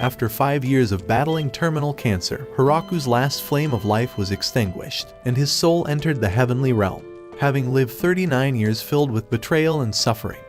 After 5 years of battling terminal cancer, Hiraku's last flame of life was extinguished, and his soul entered the heavenly realm. Having lived 39 years filled with betrayal and suffering,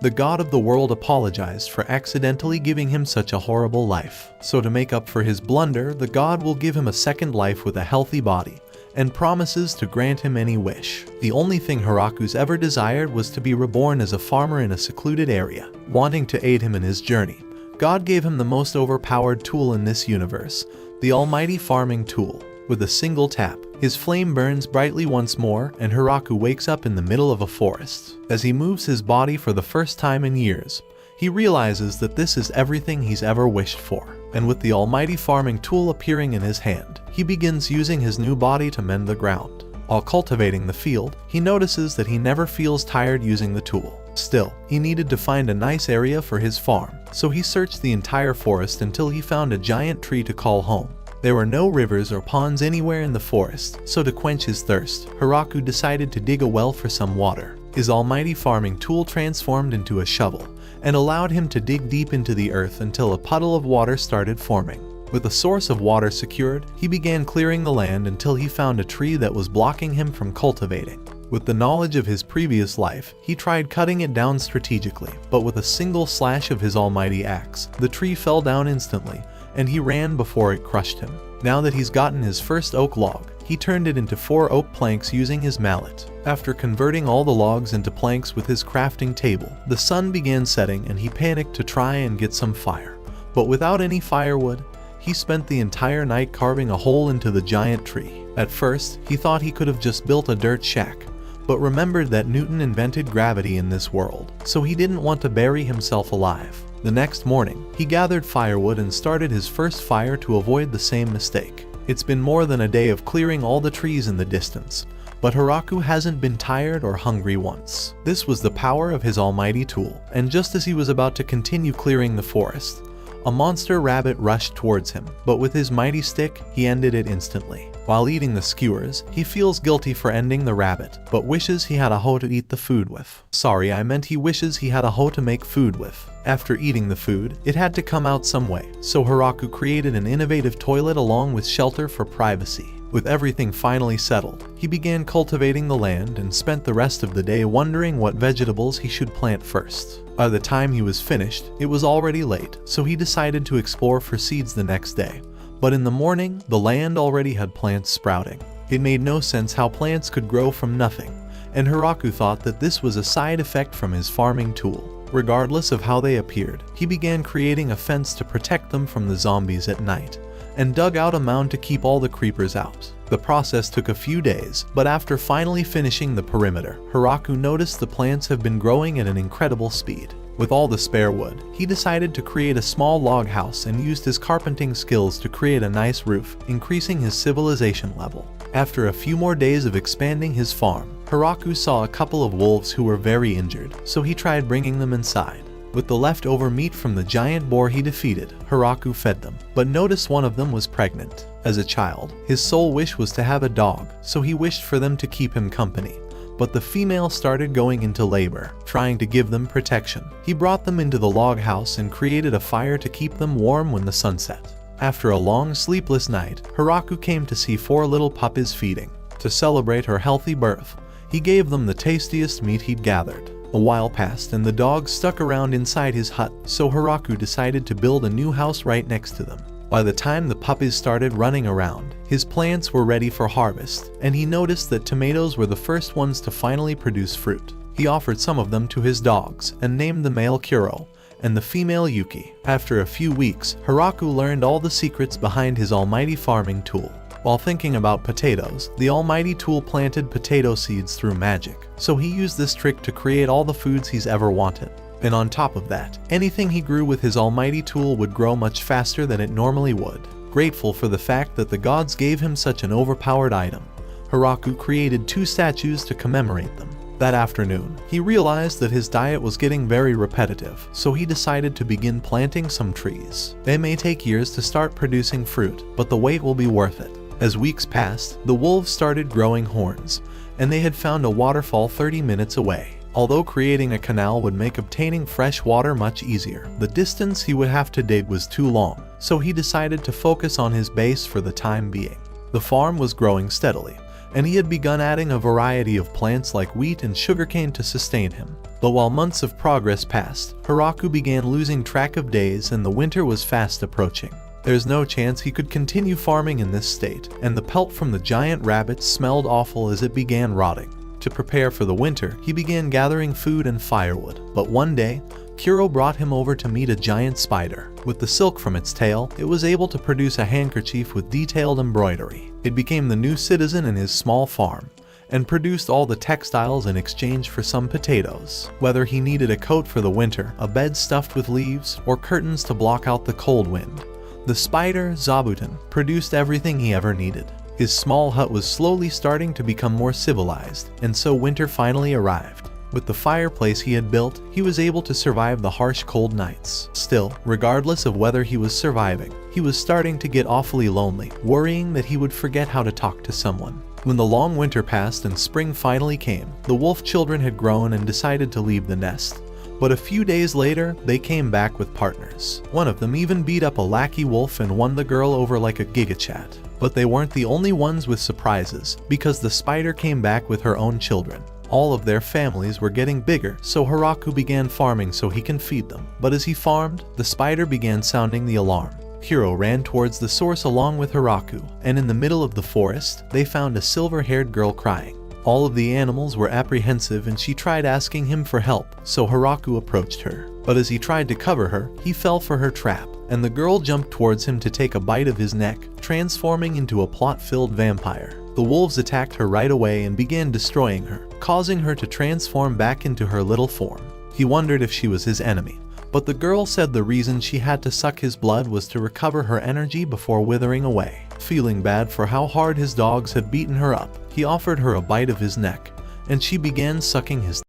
the god of the world apologized for accidentally giving him such a horrible life. So to make up for his blunder, the god will give him a second life with a healthy body, and promises to grant him any wish. The only thing Hiraku's ever desired was to be reborn as a farmer in a secluded area. Wanting to aid him in his journey, God gave him the most overpowered tool in this universe, the almighty farming tool. With a single tap, his flame burns brightly once more, and Hiraku wakes up in the middle of a forest. As he moves his body for the first time in years, he realizes that this is everything he's ever wished for. And with the almighty farming tool appearing in his hand, he begins using his new body to mend the ground. While cultivating the field, he notices that he never feels tired using the tool. Still, he needed to find a nice area for his farm, so he searched the entire forest until he found a giant tree to call home. There were no rivers or ponds anywhere in the forest, so to quench his thirst, Hiraku decided to dig a well for some water. His almighty farming tool transformed into a shovel, and allowed him to dig deep into the earth until a puddle of water started forming. With a source of water secured, he began clearing the land until he found a tree that was blocking him from cultivating. With the knowledge of his previous life, he tried cutting it down strategically, but with a single slash of his almighty axe, the tree fell down instantly, and he ran before it crushed him. Now that he's gotten his first oak log, he turned it into 4 oak planks using his mallet. After converting all the logs into planks with his crafting table, the sun began setting and he panicked to try and get some fire. But without any firewood, he spent the entire night carving a hole into the giant tree. At first, he thought he could have just built a dirt shack, but remembered that Newton invented gravity in this world, so he didn't want to bury himself alive. The next morning, he gathered firewood and started his first fire to avoid the same mistake. It's been more than a day of clearing all the trees in the distance, but Hiraku hasn't been tired or hungry once. This was the power of his almighty tool, and just as he was about to continue clearing the forest, a monster rabbit rushed towards him, but with his mighty stick, he ended it instantly. While eating the skewers, he feels guilty for ending the rabbit, but wishes he had a hoe to eat the food with. Sorry, I meant he wishes he had a hoe to make food with. After eating the food, it had to come out some way, so Hiraku created an innovative toilet along with shelter for privacy. With everything finally settled, he began cultivating the land and spent the rest of the day wondering what vegetables he should plant first. By the time he was finished, it was already late, so he decided to explore for seeds the next day. But in the morning, the land already had plants sprouting. It made no sense how plants could grow from nothing, and Hiraku thought that this was a side effect from his farming tool. Regardless of how they appeared, he began creating a fence to protect them from the zombies at night, and dug out a mound to keep all the creepers out. The process took a few days, but after finally finishing the perimeter, Hiraku noticed the plants have been growing at an incredible speed. With all the spare wood, he decided to create a small log house and used his carpenting skills to create a nice roof, increasing his civilization level. After a few more days of expanding his farm, Hiraku saw a couple of wolves who were very injured, so he tried bringing them inside. With the leftover meat from the giant boar he defeated, Hiraku fed them, but noticed one of them was pregnant. As a child, his sole wish was to have a dog, so he wished for them to keep him company. But the female started going into labor, trying to give them protection. He brought them into the log house and created a fire to keep them warm when the sun set. After a long sleepless night, Hiraku came to see 4 little puppies feeding. To celebrate her healthy birth, he gave them the tastiest meat he'd gathered. A while passed and the dogs stuck around inside his hut, so Hiraku decided to build a new house right next to them. By the time the puppies started running around, his plants were ready for harvest, and he noticed that tomatoes were the first ones to finally produce fruit. He offered some of them to his dogs and named the male Kuro and the female Yuki. After a few weeks, Hiraku learned all the secrets behind his almighty farming tool. While thinking about potatoes, the almighty tool planted potato seeds through magic, so he used this trick to create all the foods he's ever wanted. And on top of that, anything he grew with his almighty tool would grow much faster than it normally would. Grateful for the fact that the gods gave him such an overpowered item, Hiraku created 2 statues to commemorate them. That afternoon, he realized that his diet was getting very repetitive, so he decided to begin planting some trees. They may take years to start producing fruit, but the wait will be worth it. As weeks passed, the wolves started growing horns, and they had found a waterfall 30 minutes away. Although creating a canal would make obtaining fresh water much easier, the distance he would have to dig was too long, so he decided to focus on his base for the time being. The farm was growing steadily, and he had begun adding a variety of plants like wheat and sugarcane to sustain him. But while months of progress passed, Hiraku began losing track of days and the winter was fast approaching. There's no chance he could continue farming in this state, and the pelt from the giant rabbits smelled awful as it began rotting. To prepare for the winter, he began gathering food and firewood, but one day, Kuro brought him over to meet a giant spider. With the silk from its tail, it was able to produce a handkerchief with detailed embroidery. It became the new citizen in his small farm, and produced all the textiles in exchange for some potatoes. Whether he needed a coat for the winter, a bed stuffed with leaves, or curtains to block out the cold wind, the spider, Zabuton, produced everything he ever needed. His small hut was slowly starting to become more civilized, and so winter finally arrived. With the fireplace he had built, he was able to survive the harsh cold nights. Still, regardless of whether he was surviving, he was starting to get awfully lonely, worrying that he would forget how to talk to someone. When the long winter passed and spring finally came, the wolf children had grown and decided to leave the nest. But a few days later, they came back with partners. One of them even beat up a lackey wolf and won the girl over like a gigachat. But they weren't the only ones with surprises, because the spider came back with her own children. All of their families were getting bigger, so Hiraku began farming so he can feed them. But as he farmed, the spider began sounding the alarm. Kuro ran towards the source along with Hiraku, and in the middle of the forest, they found a silver-haired girl crying. All of the animals were apprehensive and she tried asking him for help, so Hiraku approached her. But as he tried to cover her, he fell for her trap, and the girl jumped towards him to take a bite of his neck, transforming into a plot-filled vampire. The wolves attacked her right away and began destroying her, causing her to transform back into her little form. He wondered if she was his enemy, but the girl said the reason she had to suck his blood was to recover her energy before withering away. Feeling bad for how hard his dogs had beaten her up, he offered her a bite of his neck, and she began sucking his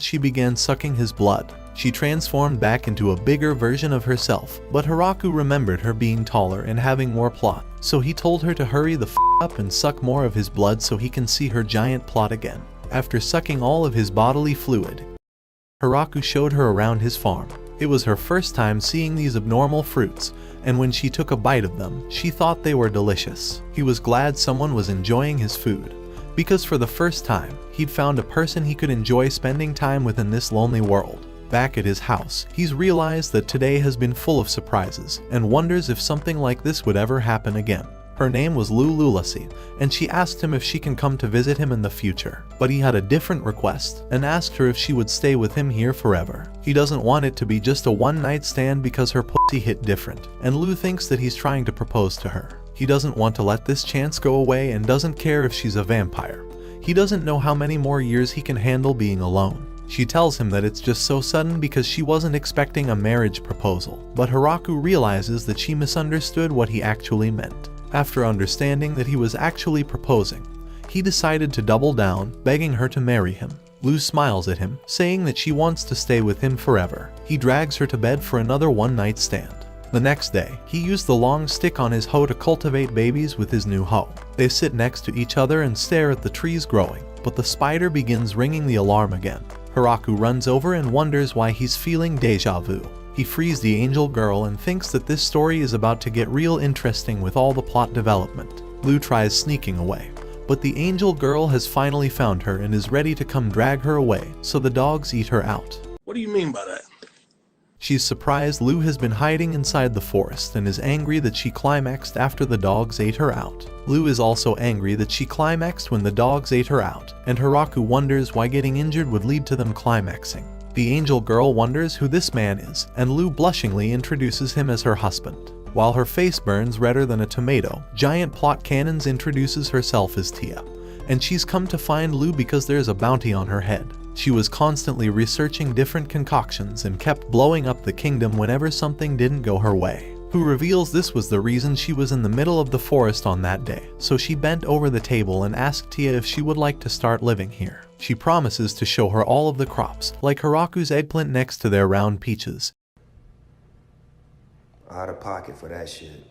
she began sucking his blood. She transformed back into a bigger version of herself, but Hiraku remembered her being taller and having more plot, so he told her to hurry the up and suck more of his blood so he can see her giant plot again. After sucking all of his bodily fluid, Hiraku showed her around his farm. It was her first time seeing these abnormal fruits, and when she took a bite of them, she thought they were delicious. He was glad someone was enjoying his food, because for the first time, he'd found a person he could enjoy spending time with in this lonely world. Back at his house, he's realized that today has been full of surprises, and wonders if something like this would ever happen again. Her name was Lululasi, and she asked him if she can come to visit him in the future. But he had a different request, and asked her if she would stay with him here forever. He doesn't want it to be just a one-night stand because her pussy hit different, and Lu thinks that he's trying to propose to her. He doesn't want to let this chance go away and doesn't care if she's a vampire. He doesn't know how many more years he can handle being alone. She tells him that it's just so sudden because she wasn't expecting a marriage proposal, but Hiraku realizes that she misunderstood what he actually meant. After understanding that he was actually proposing, he decided to double down, begging her to marry him. Lu smiles at him, saying that she wants to stay with him forever. He drags her to bed for another one-night stand. The next day, he used the long stick on his hoe to cultivate babies with his new hoe. They sit next to each other and stare at the trees growing, but the spider begins ringing the alarm again. Hiraku runs over and wonders why he's feeling deja vu. He frees the angel girl and thinks that this story is about to get real interesting with all the plot development. Lu tries sneaking away, but the angel girl has finally found her and is ready to come drag her away, so the dogs eat her out. What do you mean by that? She's surprised Lu has been hiding inside the forest and is angry that she climaxed after the dogs ate her out. Lu is also angry that she climaxed when the dogs ate her out, and Hiraku wonders why getting injured would lead to them climaxing. The angel girl wonders who this man is, and Lu blushingly introduces him as her husband. While her face burns redder than a tomato, Giant Plot Cannons introduces herself as Tia, and she's come to find Lu because there's a bounty on her head. She was constantly researching different concoctions and kept blowing up the kingdom whenever something didn't go her way. Who reveals this was the reason she was in the middle of the forest on that day, so she bent over the table and asked Tia if she would like to start living here. She promises to show her all of the crops, like Hiraku's eggplant next to their round peaches. Out of pocket for that shit.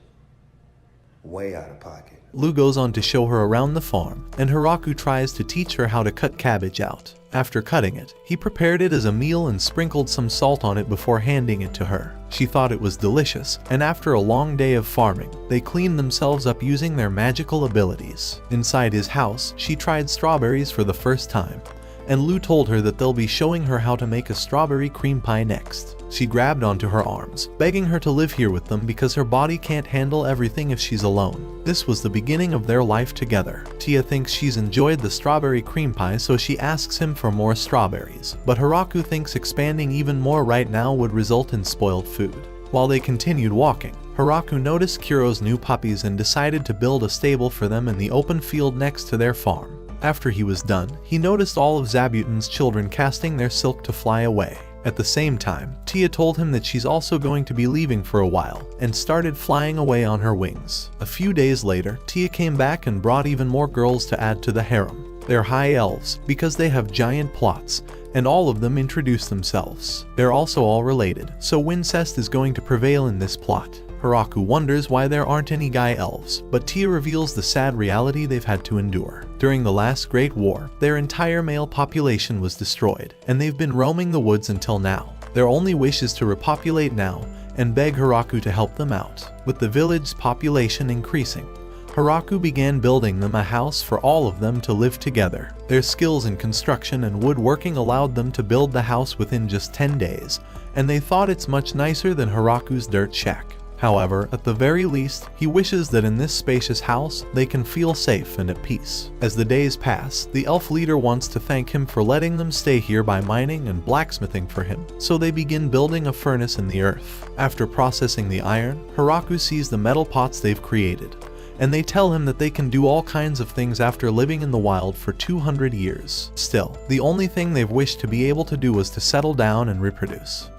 way out of pocket. Lu goes on to show her around the farm, and Hiraku tries to teach her how to cut cabbage out. After cutting it, he prepared it as a meal and sprinkled some salt on it before handing it to her. She thought it was delicious, and after a long day of farming, they cleaned themselves up using their magical abilities. Inside his house, she tried strawberries for the first time, and Lu told her that they'll be showing her how to make a strawberry cream pie next. She grabbed onto her arms, begging her to live here with them because her body can't handle everything if she's alone. This was the beginning of their life together. Tia thinks she's enjoyed the strawberry cream pie, so she asks him for more strawberries, but Hiraku thinks expanding even more right now would result in spoiled food. While they continued walking, Hiraku noticed Kuro's new puppies and decided to build a stable for them in the open field next to their farm. After he was done, he noticed all of Zabuton's children casting their silk to fly away. At the same time, Tia told him that she's also going to be leaving for a while, and started flying away on her wings. A few days later, Tia came back and brought even more girls to add to the harem. They're high elves, because they have giant plots, and all of them introduce themselves. They're also all related, so incest is going to prevail in this plot. Hiraku wonders why there aren't any guy elves, but Tia reveals the sad reality they've had to endure. During the last Great War, their entire male population was destroyed, and they've been roaming the woods until now. Their only wish is to repopulate now, and beg Hiraku to help them out. With the village's population increasing, Hiraku began building them a house for all of them to live together. Their skills in construction and woodworking allowed them to build the house within just 10 days, and they thought it's much nicer than Hiraku's dirt shack. However, at the very least, he wishes that in this spacious house, they can feel safe and at peace. As the days pass, the elf leader wants to thank him for letting them stay here by mining and blacksmithing for him, so they begin building a furnace in the earth. After processing the iron, Hiraku sees the metal pots they've created, and they tell him that they can do all kinds of things after living in the wild for 200 years. Still, the only thing they've wished to be able to do was to settle down and reproduce.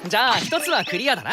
じゃあ一つはクリアだな。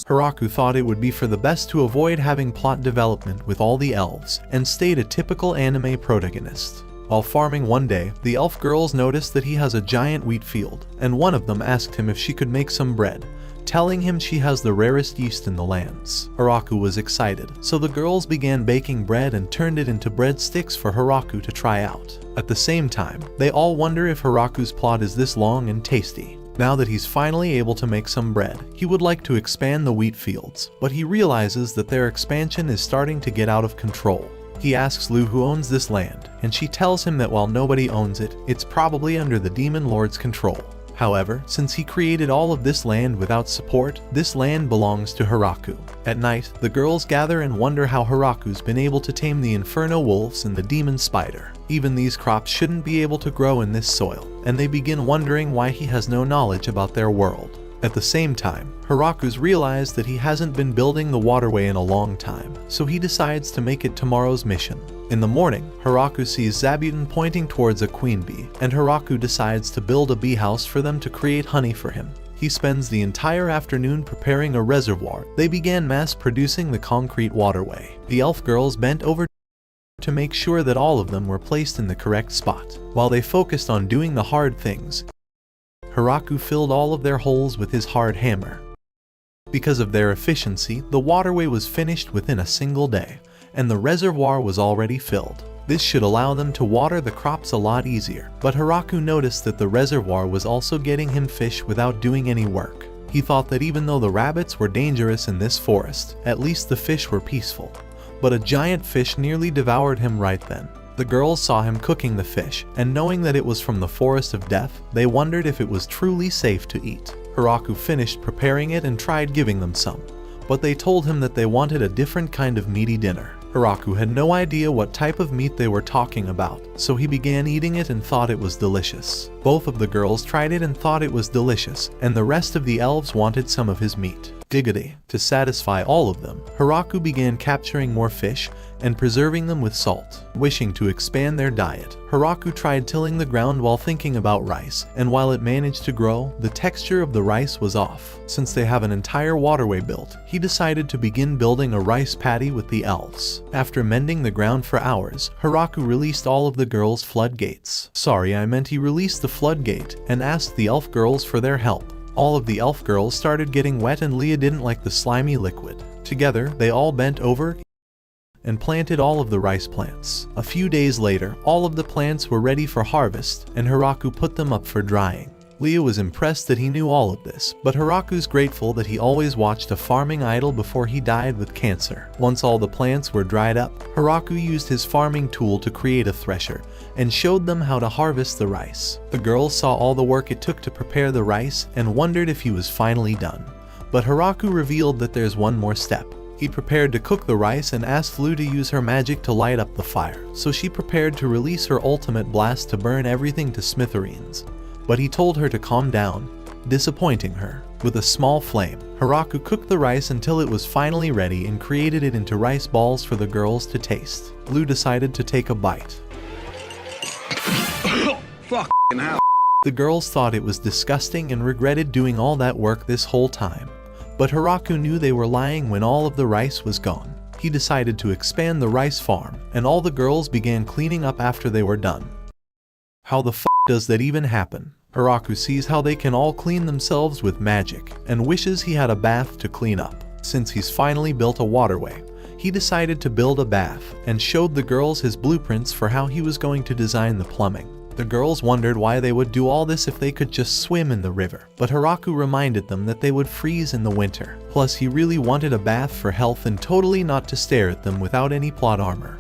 Hiraku thought it would be for the best to avoid having plot development with all the elves, and stayed a typical anime protagonist. While farming one day, the elf girls noticed that he has a giant wheat field, and one of them asked him if she could make some bread, telling him she has the rarest yeast in the lands. Hiraku was excited, so the girls began baking bread and turned it into breadsticks for Hiraku to try out. At the same time, they all wonder if Hiraku's plot is this long and tasty. Now that he's finally able to make some bread, he would like to expand the wheat fields, but he realizes that their expansion is starting to get out of control. He asks Lu who owns this land, and she tells him that while nobody owns it, it's probably under the Demon Lord's control. However, since he created all of this land without support, this land belongs to Hiraku. At night, the girls gather and wonder how Hiraku's been able to tame the Inferno Wolves and the Demon Spider. Even these crops shouldn't be able to grow in this soil, and they begin wondering why he has no knowledge about their world. At the same time, Hiraku's realized that he hasn't been building the waterway in a long time, so he decides to make it tomorrow's mission. In the morning, Hiraku sees Zabuton pointing towards a queen bee, and Hiraku decides to build a bee house for them to create honey for him. He spends the entire afternoon preparing a reservoir. They began mass-producing the concrete waterway. The elf girls bent over to make sure that all of them were placed in the correct spot. While they focused on doing the hard things, Hiraku filled all of their holes with his hard hammer. Because of their efficiency, the waterway was finished within a single day, and the reservoir was already filled. This should allow them to water the crops a lot easier, but Hiraku noticed that the reservoir was also getting him fish without doing any work. He thought that even though the rabbits were dangerous in this forest, at least the fish were peaceful. But a giant fish nearly devoured him right then. The girls saw him cooking the fish, and knowing that it was from the Forest of Death, they wondered if it was truly safe to eat. Hiraku finished preparing it and tried giving them some, but they told him that they wanted a different kind of meaty dinner. Hiraku had no idea what type of meat they were talking about, so he began eating it and thought it was delicious. Both of the girls tried it and thought it was delicious, and the rest of the elves wanted some of his meat. Giggity. To satisfy all of them, Hiraku began capturing more fish and preserving them with salt. Wishing to expand their diet, Hiraku tried tilling the ground while thinking about rice, and while it managed to grow, the texture of the rice was off. Since they have an entire waterway built, he decided to begin building a rice paddy with the elves. After mending the ground for hours, Hiraku released all of the girls' floodgates. Sorry, I meant he released the floodgate and asked the elf girls for their help. All of the elf girls started getting wet and Leah didn't like the slimy liquid. Together, they all bent over and planted all of the rice plants. A few days later, all of the plants were ready for harvest, and Hiraku put them up for drying. Leah was impressed that he knew all of this, but Hiraku's grateful that he always watched a farming idol before he died with cancer. Once all the plants were dried up, Hiraku used his farming tool to create a thresher and showed them how to harvest the rice. The girls saw all the work it took to prepare the rice and wondered if he was finally done. But Hiraku revealed that there's one more step. He prepared to cook the rice and asked Lu to use her magic to light up the fire, so she prepared to release her ultimate blast to burn everything to smithereens. But he told her to calm down, disappointing her. With a small flame, Hiraku cooked the rice until it was finally ready and created it into rice balls for the girls to taste. Lu decided to take a bite. Fucking hell. The girls thought it was disgusting and regretted doing all that work this whole time. But Hiraku knew they were lying when all of the rice was gone. He decided to expand the rice farm, and all the girls began cleaning up after they were done. How the f*** does that even happen? Hiraku sees how they can all clean themselves with magic, and wishes he had a bath to clean up. Since he's finally built a waterway, he decided to build a bath, and showed the girls his blueprints for how he was going to design the plumbing. The girls wondered why they would do all this if they could just swim in the river, but Hiraku reminded them that they would freeze in the winter. Plus, he really wanted a bath for health and totally not to stare at them without any plot armor.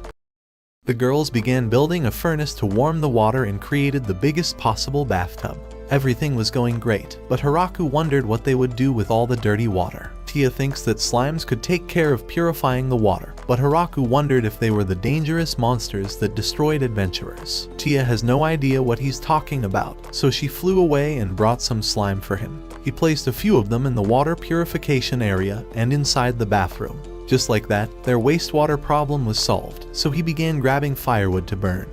The girls began building a furnace to warm the water and created the biggest possible bathtub. Everything was going great, but Hiraku wondered what they would do with all the dirty water. Tia thinks that slimes could take care of purifying the water, but Hiraku wondered if they were the dangerous monsters that destroyed adventurers. Tia has no idea what he's talking about, so she flew away and brought some slime for him. He placed a few of them in the water purification area and inside the bathroom. Just like that, their wastewater problem was solved, so he began grabbing firewood to burn.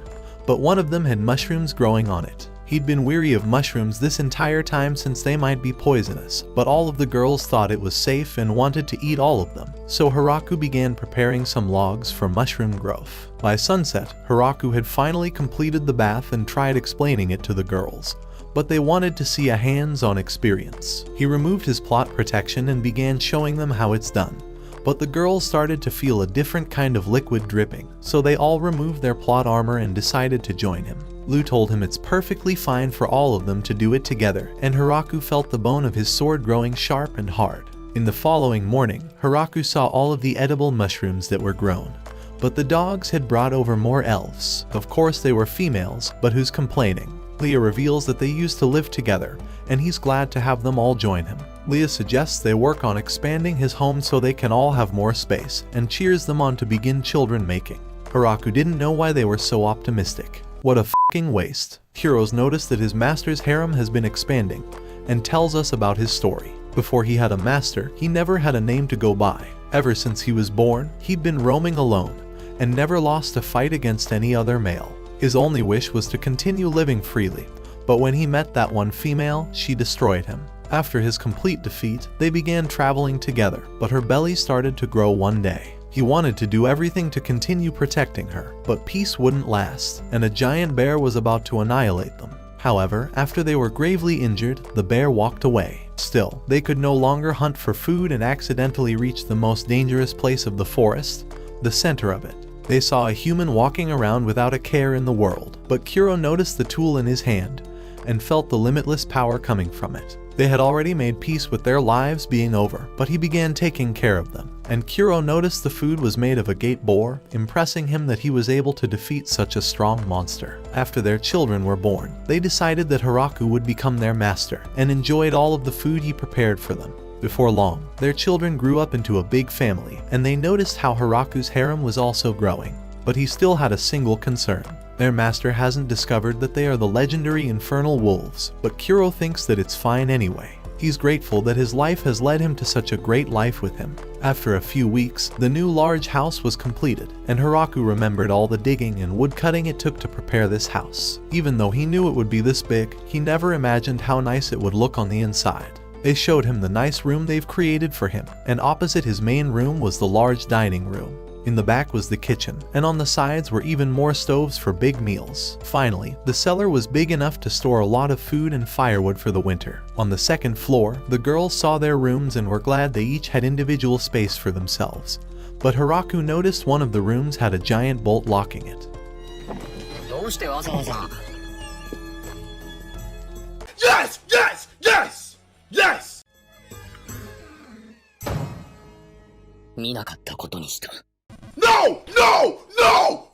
But one of them had mushrooms growing on it. He'd been weary of mushrooms this entire time since they might be poisonous, but all of the girls thought it was safe and wanted to eat all of them, so Hiraku began preparing some logs for mushroom growth. By sunset, Hiraku had finally completed the bath and tried explaining it to the girls, but they wanted to see a hands-on experience. He removed his plot protection and began showing them how it's done. But the girls started to feel a different kind of liquid dripping, so they all removed their plot armor and decided to join him. Lu told him it's perfectly fine for all of them to do it together, and Hiraku felt the bone of his sword growing sharp and hard. In the following morning, Hiraku saw all of the edible mushrooms that were grown. But the dogs had brought over more elves. Of course they were females, but who's complaining? Leah reveals that they used to live together, and he's glad to have them all join him. Leah suggests they work on expanding his home so they can all have more space, and cheers them on to begin children making. Hiraku didn't know why they were so optimistic. What a f***ing waste. Kuro's noticed that his master's harem has been expanding, and tells us about his story. Before he had a master, he never had a name to go by. Ever since he was born, he'd been roaming alone, and never lost a fight against any other male. His only wish was to continue living freely, but when he met that one female, she destroyed him. After his complete defeat, they began traveling together, but her belly started to grow one day. He wanted to do everything to continue protecting her, but peace wouldn't last, and a giant bear was about to annihilate them. However, after they were gravely injured, the bear walked away. Still, they could no longer hunt for food and accidentally reached the most dangerous place of the forest, the center of it. They saw a human walking around without a care in the world, but Kuro noticed the tool in his hand and felt the limitless power coming from it. They had already made peace with their lives being over, but he began taking care of them. And Kuro noticed the food was made of a gate boar, impressing him that he was able to defeat such a strong monster. After their children were born, they decided that Hiraku would become their master, and enjoyed all of the food he prepared for them. Before long, their children grew up into a big family, and they noticed how Hiraku's harem was also growing. But he still had a single concern. Their master hasn't discovered that they are the legendary infernal wolves, but Kuro thinks that it's fine anyway. He's grateful that his life has led him to such a great life with him. After a few weeks, the new large house was completed, and Hiraku remembered all the digging and wood cutting it took to prepare this house. Even though he knew it would be this big, he never imagined how nice it would look on the inside. They showed him the nice room they've created for him, and opposite his main room was the large dining room. In the back was the kitchen, and on the sides were even more stoves for big meals. Finally, the cellar was big enough to store a lot of food and firewood for the winter. On the second floor, the girls saw their rooms and were glad they each had individual space for themselves. But Hiraku noticed one of the rooms had a giant bolt locking it. Yes! Yes! Yes! Yes! 見なかったことにした。 No! No! No!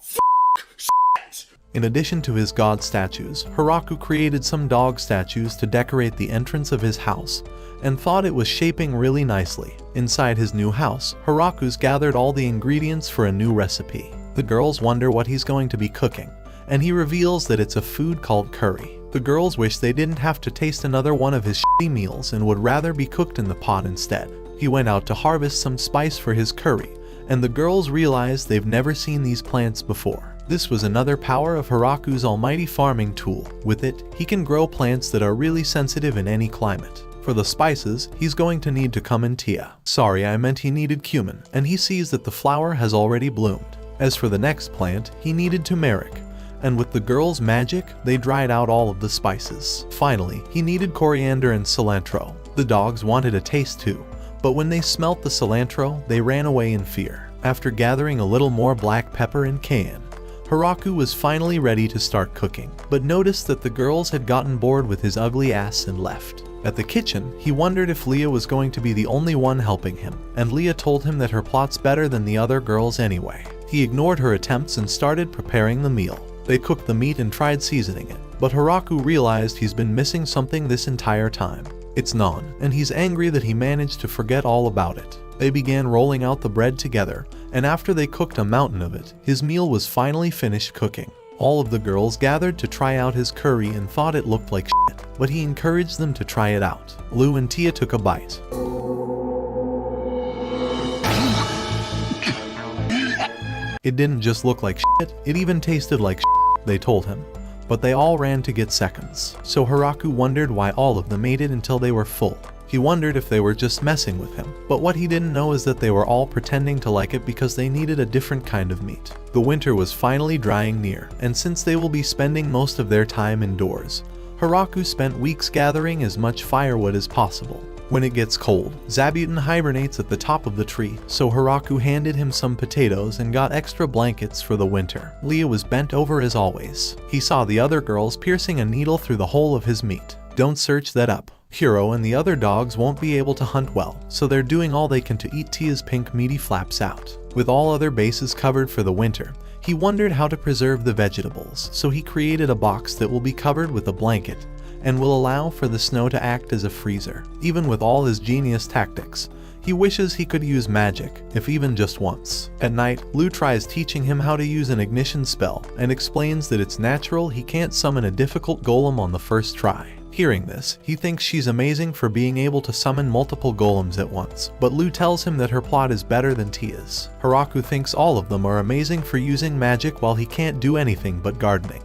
In addition to his god statues, Hiraku created some dog statues to decorate the entrance of his house, and thought it was shaping really nicely. Inside his new house, Hiraku's gathered all the ingredients for a new recipe. The girls wonder what he's going to be cooking, and he reveals that it's a food called curry. The girls wish they didn't have to taste another one of his shitty meals and would rather be cooked in the pot instead. He went out to harvest some spice for his curry, and the girls realized they've never seen these plants before. This was another power of Hiraku's almighty farming tool. With it, he can grow plants that are really sensitive in any climate. For the spices, he's going to need to come in tia. Sorry, I meant he needed cumin, and he sees that the flower has already bloomed. As for the next plant, he needed turmeric, and with the girls' magic, they dried out all of the spices. Finally, he needed coriander and cilantro. The dogs wanted a taste too, but when they smelt the cilantro, they ran away in fear. After gathering a little more black pepper and cayenne, Hiraku was finally ready to start cooking, but noticed that the girls had gotten bored with his ugly ass and left. At the kitchen, he wondered if Leah was going to be the only one helping him, and Leah told him that her plot's better than the other girls anyway. He ignored her attempts and started preparing the meal. They cooked the meat and tried seasoning it, but Hiraku realized he's been missing something this entire time. It's naan, and he's angry that he managed to forget all about it. They began rolling out the bread together, and after they cooked a mountain of it, his meal was finally finished cooking. All of the girls gathered to try out his curry and thought it looked like shit, but he encouraged them to try it out. Lou and Tia took a bite. It didn't just look like shit, it even tasted like shit, they told him. But they all ran to get seconds, so Hiraku wondered why all of them ate it until they were full. He wondered if they were just messing with him, but what he didn't know is that they were all pretending to like it because they needed a different kind of meat. The winter was finally drawing near, and since they will be spending most of their time indoors, Hiraku spent weeks gathering as much firewood as possible. When it gets cold, Zabuton hibernates at the top of the tree, so Hiraku handed him some potatoes and got extra blankets for the winter. Leah was bent over as always. He saw the other girls piercing a needle through the hole of his meat. Don't search that up. Hiro and the other dogs won't be able to hunt well, so they're doing all they can to eat Tia's pink meaty flaps out. With all other bases covered for the winter, he wondered how to preserve the vegetables, so he created a box that will be covered with a blanket and will allow for the snow to act as a freezer. Even with all his genius tactics, he wishes he could use magic, if even just once. At night, Lou tries teaching him how to use an ignition spell and explains that it's natural he can't summon a difficult golem on the first try. Hearing this, he thinks she's amazing for being able to summon multiple golems at once, but Lou tells him that her plot is better than Tia's. Hiraku thinks all of them are amazing for using magic while he can't do anything but gardening.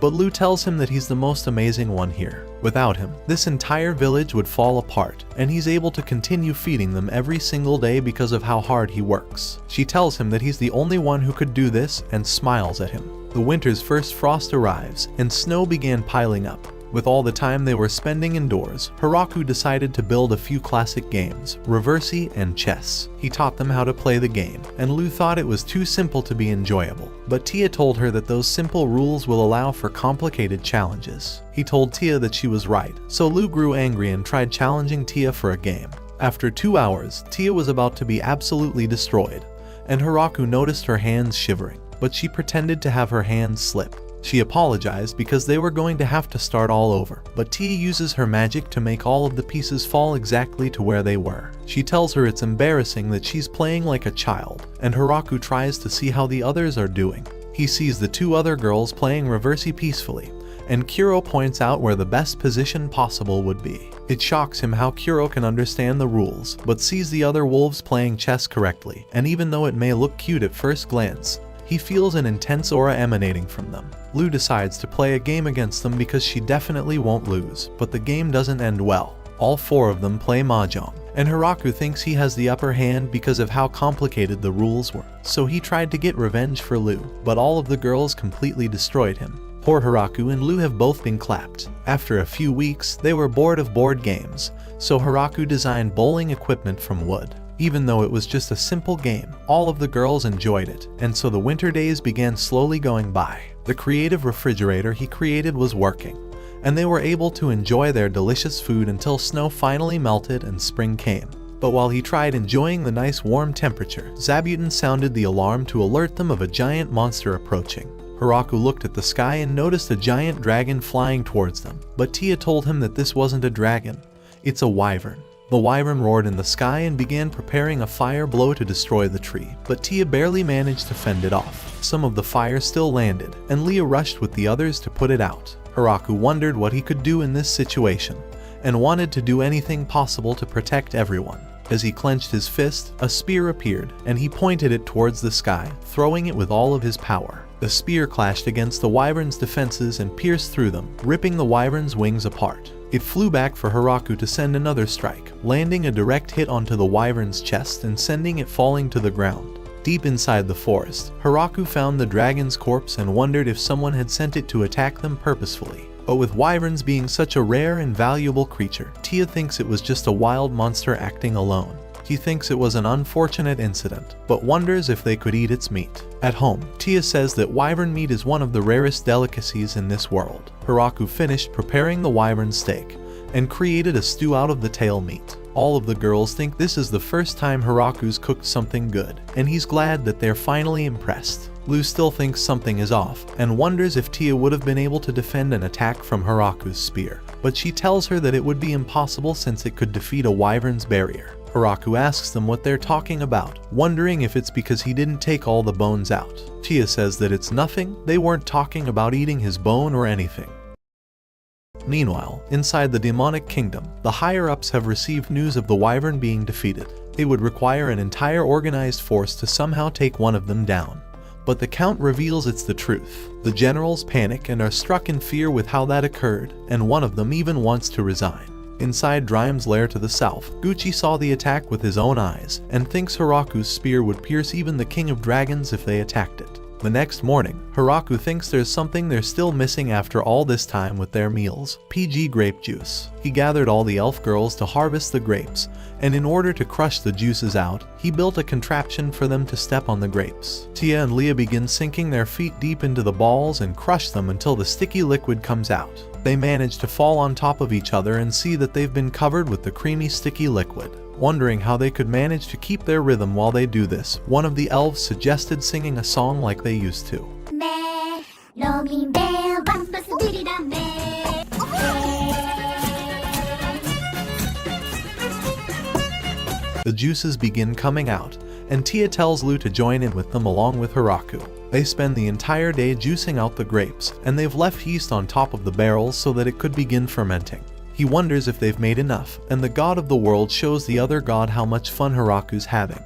But Lou tells him that he's the most amazing one here. Without him, this entire village would fall apart, and he's able to continue feeding them every single day because of how hard he works. She tells him that he's the only one who could do this and smiles at him. The winter's first frost arrives, and snow began piling up. With all the time they were spending indoors, Hiraku decided to build a few classic games, reversi and chess. He taught them how to play the game, and Lou thought it was too simple to be enjoyable. But Tia told her that those simple rules will allow for complicated challenges. He told Tia that she was right, so Lou grew angry and tried challenging Tia for a game. After 2 hours, Tia was about to be absolutely destroyed, and Hiraku noticed her hands shivering, but she pretended to have her hands slip. She apologized because they were going to have to start all over, but Tia uses her magic to make all of the pieces fall exactly to where they were. She tells her it's embarrassing that she's playing like a child, and Hiraku tries to see how the others are doing. He sees the 2 other girls playing reversi peacefully, and Kuro points out where the best position possible would be. It shocks him how Kuro can understand the rules, but sees the other wolves playing chess correctly, and even though it may look cute at first glance, he feels an intense aura emanating from them. Lou decides to play a game against them because she definitely won't lose, but the game doesn't end well. All 4 of them play mahjong, and Hiraku thinks he has the upper hand because of how complicated the rules were. So he tried to get revenge for Lu, but all of the girls completely destroyed him. Poor Hiraku and Lu have both been clapped. After a few weeks, they were bored of board games, so Hiraku designed bowling equipment from wood. Even though it was just a simple game, all of the girls enjoyed it, and so the winter days began slowly going by. The creative refrigerator he created was working, and they were able to enjoy their delicious food until snow finally melted and spring came. But while he tried enjoying the nice warm temperature, Zabuton sounded the alarm to alert them of a giant monster approaching. Hiraku looked at the sky and noticed a giant dragon flying towards them, but Tia told him that this wasn't a dragon, it's a wyvern. The wyvern roared in the sky and began preparing a fire blow to destroy the tree, but Tia barely managed to fend it off. Some of the fire still landed, and Leah rushed with the others to put it out. Hiraku wondered what he could do in this situation, and wanted to do anything possible to protect everyone. As he clenched his fist, a spear appeared, and he pointed it towards the sky, throwing it with all of his power. The spear clashed against the wyvern's defenses and pierced through them, ripping the wyvern's wings apart. It flew back for Hiraku to send another strike, landing a direct hit onto the wyvern's chest and sending it falling to the ground. Deep inside the forest, Hiraku found the dragon's corpse and wondered if someone had sent it to attack them purposefully. But with wyverns being such a rare and valuable creature, Tia thinks it was just a wild monster acting alone. He thinks it was an unfortunate incident, but wonders if they could eat its meat. At home, Tia says that wyvern meat is one of the rarest delicacies in this world. Hiraku finished preparing the wyvern steak and created a stew out of the tail meat. All of the girls think this is the first time Hiraku's cooked something good, and he's glad that they're finally impressed. Lu still thinks something is off, and wonders if Tia would have been able to defend an attack from Hiraku's spear, but she tells her that it would be impossible since it could defeat a wyvern's barrier. Hiraku asks them what they're talking about, wondering if it's because he didn't take all the bones out. Tia says that it's nothing, they weren't talking about eating his bone or anything. Meanwhile, inside the demonic kingdom, the higher-ups have received news of the wyvern being defeated. It would require an entire organized force to somehow take one of them down. But the count reveals it's the truth. The generals panic and are struck in fear with how that occurred, and one of them even wants to resign. Inside Dryme's lair to the south, Gucci saw the attack with his own eyes, and thinks Hiraku's spear would pierce even the king of dragons if they attacked it. The next morning, Hiraku thinks there's something they're still missing after all this time with their meals: PG grape juice. He gathered all the elf girls to harvest the grapes, and in order to crush the juices out, he built a contraption for them to step on the grapes. Tia and Leah begin sinking their feet deep into the balls and crush them until the sticky liquid comes out. They manage to fall on top of each other and see that they've been covered with the creamy sticky liquid. Wondering how they could manage to keep their rhythm while they do this, one of the elves suggested singing a song like they used to. The juices begin coming out, and Tia tells Lu to join in with them along with Hiraku. They spend the entire day juicing out the grapes, and they've left yeast on top of the barrels so that it could begin fermenting. He wonders if they've made enough, and the god of the world shows the other god how much fun Hiraku's having,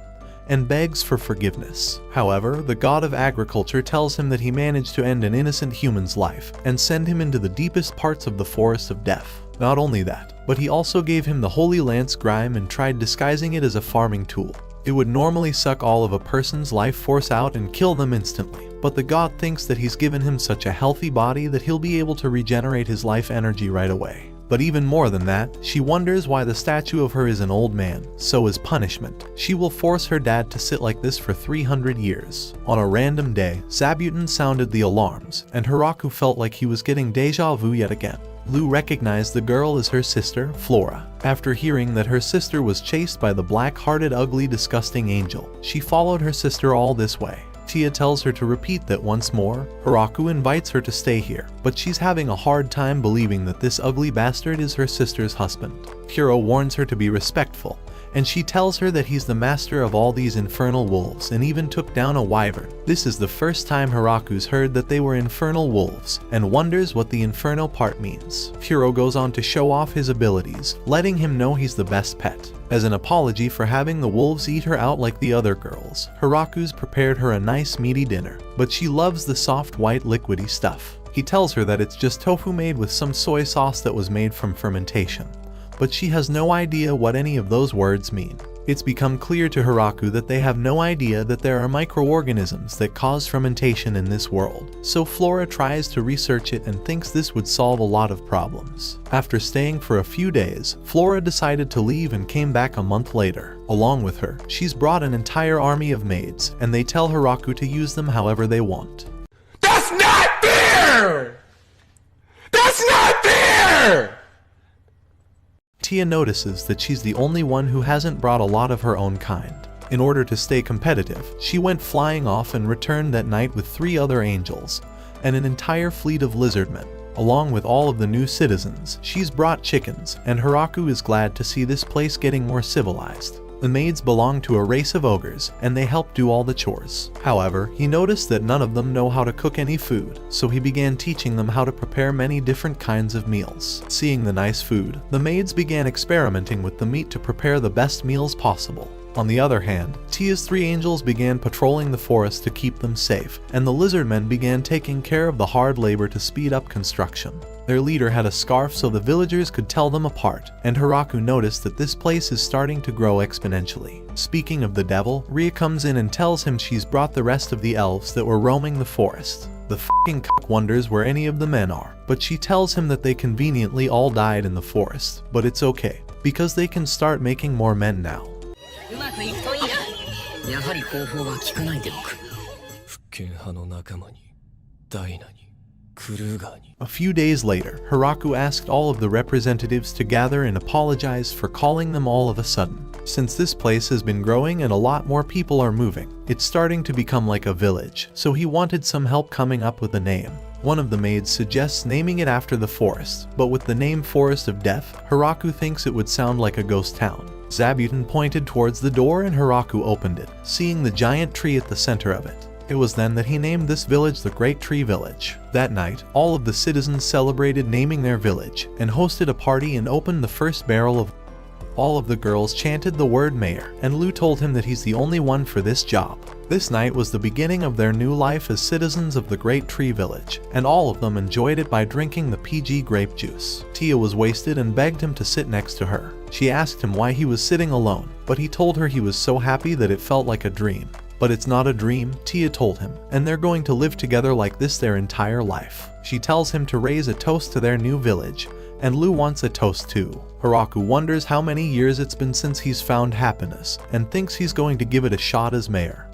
and begs for forgiveness. However, the god of agriculture tells him that he managed to end an innocent human's life, and send him into the deepest parts of the forest of death. Not only that, but he also gave him the holy lance grime and tried disguising it as a farming tool. It would normally suck all of a person's life force out and kill them instantly, but the god thinks that he's given him such a healthy body that he'll be able to regenerate his life energy right away. But even more than that, she wonders why the statue of her is an old man, so as punishment, she will force her dad to sit like this for 300 years. On a random day, Zabuton sounded the alarms, and Hiraku felt like he was getting deja vu yet again. Lu recognized the girl as her sister, Flora. After hearing that her sister was chased by the black-hearted, ugly, disgusting angel, she followed her sister all this way. Tia tells her to repeat that once more. Hiraku invites her to stay here, but she's having a hard time believing that this ugly bastard is her sister's husband. Kuro warns her to be respectful, and she tells her that he's the master of all these infernal wolves and even took down a wyvern. This is the first time Hiraku's heard that they were infernal wolves, and wonders what the infernal part means. Kuro goes on to show off his abilities, letting him know he's the best pet. As an apology for having the wolves eat her out like the other girls, Hiraku's prepared her a nice meaty dinner, but she loves the soft white liquidy stuff. He tells her that it's just tofu made with some soy sauce that was made from fermentation. but she has no idea what any of those words mean. It's become clear to Hiraku that they have no idea that there are microorganisms that cause fermentation in this world, so Flora tries to research it and thinks this would solve a lot of problems. After staying for a few days, Flora decided to leave and came back a month later. Along with her, she's brought an entire army of maids, and they tell Hiraku to use them however they want. That's not fair! That's not fair! Tia notices that she's the only one who hasn't brought a lot of her own kind. In order to stay competitive, she went flying off and returned that night with 3 other angels and an entire fleet of lizardmen. Along with all of the new citizens, she's brought chickens, and Hiraku is glad to see this place getting more civilized. The maids belong to a race of ogres, and they help do all the chores. However, he noticed that none of them know how to cook any food, so he began teaching them how to prepare many different kinds of meals. Seeing the nice food, the maids began experimenting with the meat to prepare the best meals possible. On the other hand, Tia's 3 angels began patrolling the forest to keep them safe, and the lizardmen began taking care of the hard labor to speed up construction. Their leader had a scarf so the villagers could tell them apart, and Hiraku noticed that this place is starting to grow exponentially. Speaking of the devil, Ria comes in and tells him she's brought the rest of the elves that were roaming the forest. The f***ing cuck wonders where any of the men are, but she tells him that they conveniently all died in the forest, but it's okay, because they can start making more men now. うまくいくといいな。やはり方法は聞かないでおく。 A few days later, Hiraku asked all of the representatives to gather and apologize for calling them all of a sudden. Since this place has been growing and a lot more people are moving, it's starting to become like a village, so he wanted some help coming up with a name. One of the maids suggests naming it after the forest, but with the name Forest of Death, Hiraku thinks it would sound like a ghost town. Zabuton pointed towards the door and Hiraku opened it, seeing the giant tree at the center of it. It was then that he named this village the Great Tree Village. That night, all of the citizens celebrated naming their village, and hosted a party and opened the first barrel of... All of the girls chanted the word mayor, and Lou told him that he's the only one for this job. This night was the beginning of their new life as citizens of the Great Tree Village, and all of them enjoyed it by drinking the PG grape juice. Tia was wasted and begged him to sit next to her. She asked him why he was sitting alone, but he told her he was so happy that it felt like a dream. But it's not a dream, Tia told him, and they're going to live together like this their entire life. She tells him to raise a toast to their new village, and Lou wants a toast too. Hiraku wonders how many years it's been since he's found happiness, and thinks he's going to give it a shot as mayor.